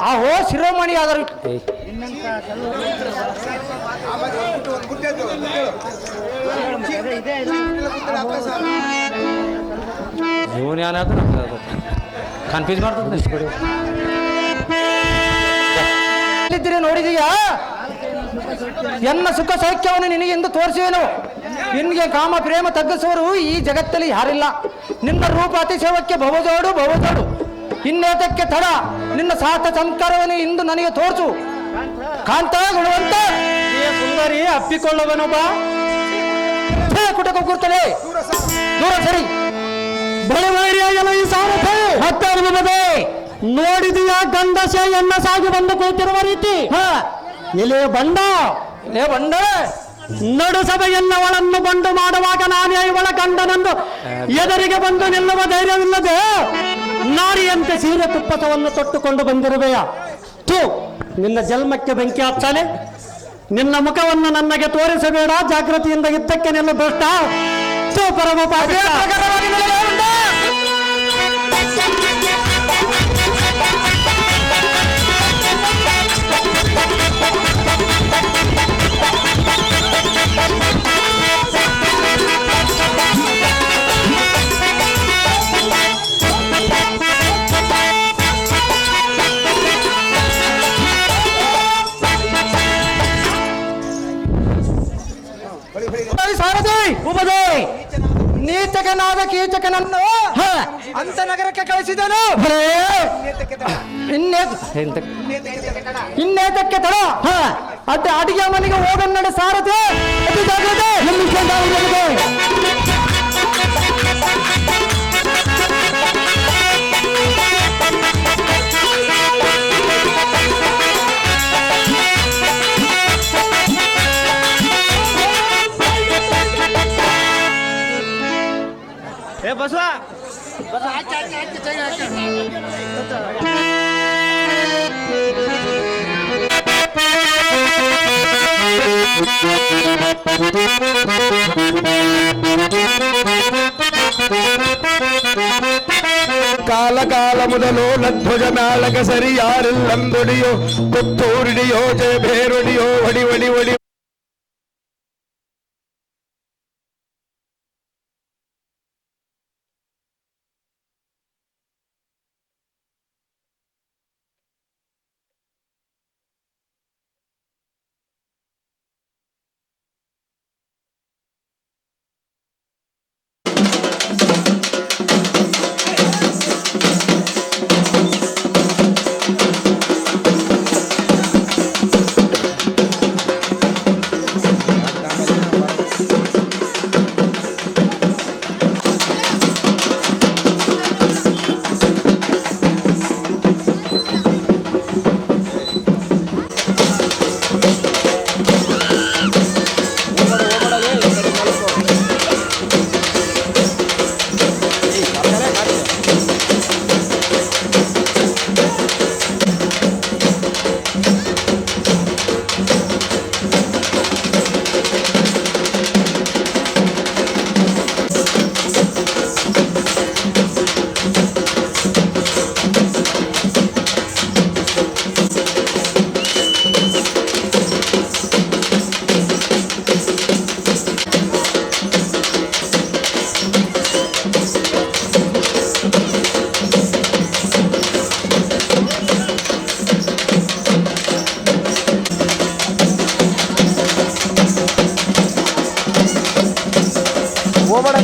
ಆಹೋ ಶಿರೋಮಣಿ ಆದರೂ ಇವನ್ಯಾನಾದ್ರೂ ಕನ್ಫ್ಯೂಸ್ ಮಾಡ್ತದೆ. ನೋಡಿದೀಯಾ? ಎನ್ನ ಸುಖ ಸೌಖ್ಯವನ್ನು ನಿನಗೆಂದು ತೋರಿಸುವೆನು. ನಿನಗೆ ಕಾಮ ಪ್ರೇಮ ತಗ್ಗಿಸುವರು ಈ ಜಗತ್ತಲ್ಲಿ ಯಾರಿಲ್ಲ. ನಿನ್ನ ರೂಪ ಅತಿಶಯಕ್ಕೆ ಭವಜೋಡು ಭವಜೋಡು. ಇನ್ನೇತಕ್ಕೆ ತಡ? ನಿನ್ನ ಸಾಥ ಸಂಸ್ಕಾರವನ್ನು ಇಂದು ನನಗೆ ತೋರಿಸು. ಕಾಂತ ಗುಣವಂತ. ಸುಂದರಿ ಅಪ್ಪಿಕೊಳ್ಳುವನೊಬ್ಬ ಕುಟಕ ಕೂರ್ತದೆ. ದೂರ ಸರಿ. ಬಳಿವೈರಿಯಾಗಲ್ಲ ಈ ಸಾರಥಿ. ಹತ್ತೇ ನೋಡಿದೀಯ ಗಂಡಸ ಎನ್ನ ಸಾಗಿ ಬಂದು ಕೂತಿರುವ ರೀತಿ. ಎಲೆ ಬಂಡ, ಲೇ ಬಂಡ, ನಡು ಸಭೆಯೆಲ್ಲವಳನ್ನು ಬಂಡು ಮಾಡುವಾಗ ನಾನೇ ಇವಳ ಗಂಡನೆಂದು ಎದುರಿಗೆ ಬಂದು ನಿಲ್ಲುವ ಧೈರ್ಯವಿಲ್ಲದೆ ನಾರಿಯಂತೆ ಸೀರೆ ತುಪ್ಪತವನ್ನು ತೊಟ್ಟುಕೊಂಡು ಬಂದಿರುವೆಯಾ? ತೂ, ನಿನ್ನ ಜನ್ಮಕ್ಕೆ ಬೆಂಕಿ ಹಚ್ಚಲೆ. ನಿನ್ನ ಮುಖವನ್ನು ನನಗೆ ತೋರಿಸಬೇಡ, ಜಾಗೃತಿಯಿಂದ ಇದ್ದಕ್ಕೆ ನಿಲ್ಲ ಭ್ರಷ್ಟ. ತೂ ಪರಮ ಪಾಪಿಷ್ಟ. ಸಾರಥಿ ಉಪದೇ ನೀಚಕನಾದ ಕೀಚಕನನ್ನು ಅಂತ ನಗರಕ್ಕೆ ಕಳಿಸಿದನು. ಇನ್ನೇತಕ್ಕೆ ತಡ ಅಡಿಗೆ ಮನೆಗೆ ಹೋಗನ್ನಡೆ ಸಾರಥಿ. ಕಾಲ ಕಾಲ ಮೊದಲು ಲಧ್ವಜ ಮ್ಯಾಳಗ ಸರಿ ಯಾರೆಲ್ಲಂದೊಡಿಯೋ ಪುತ್ತೂರಿಡಿಯೋ ಜಯ ಬೇರೊಡಿಯೋ ಒಡಿ ಒಡಿ ಒಡಿ ಹೋಗ್ಬೇಡ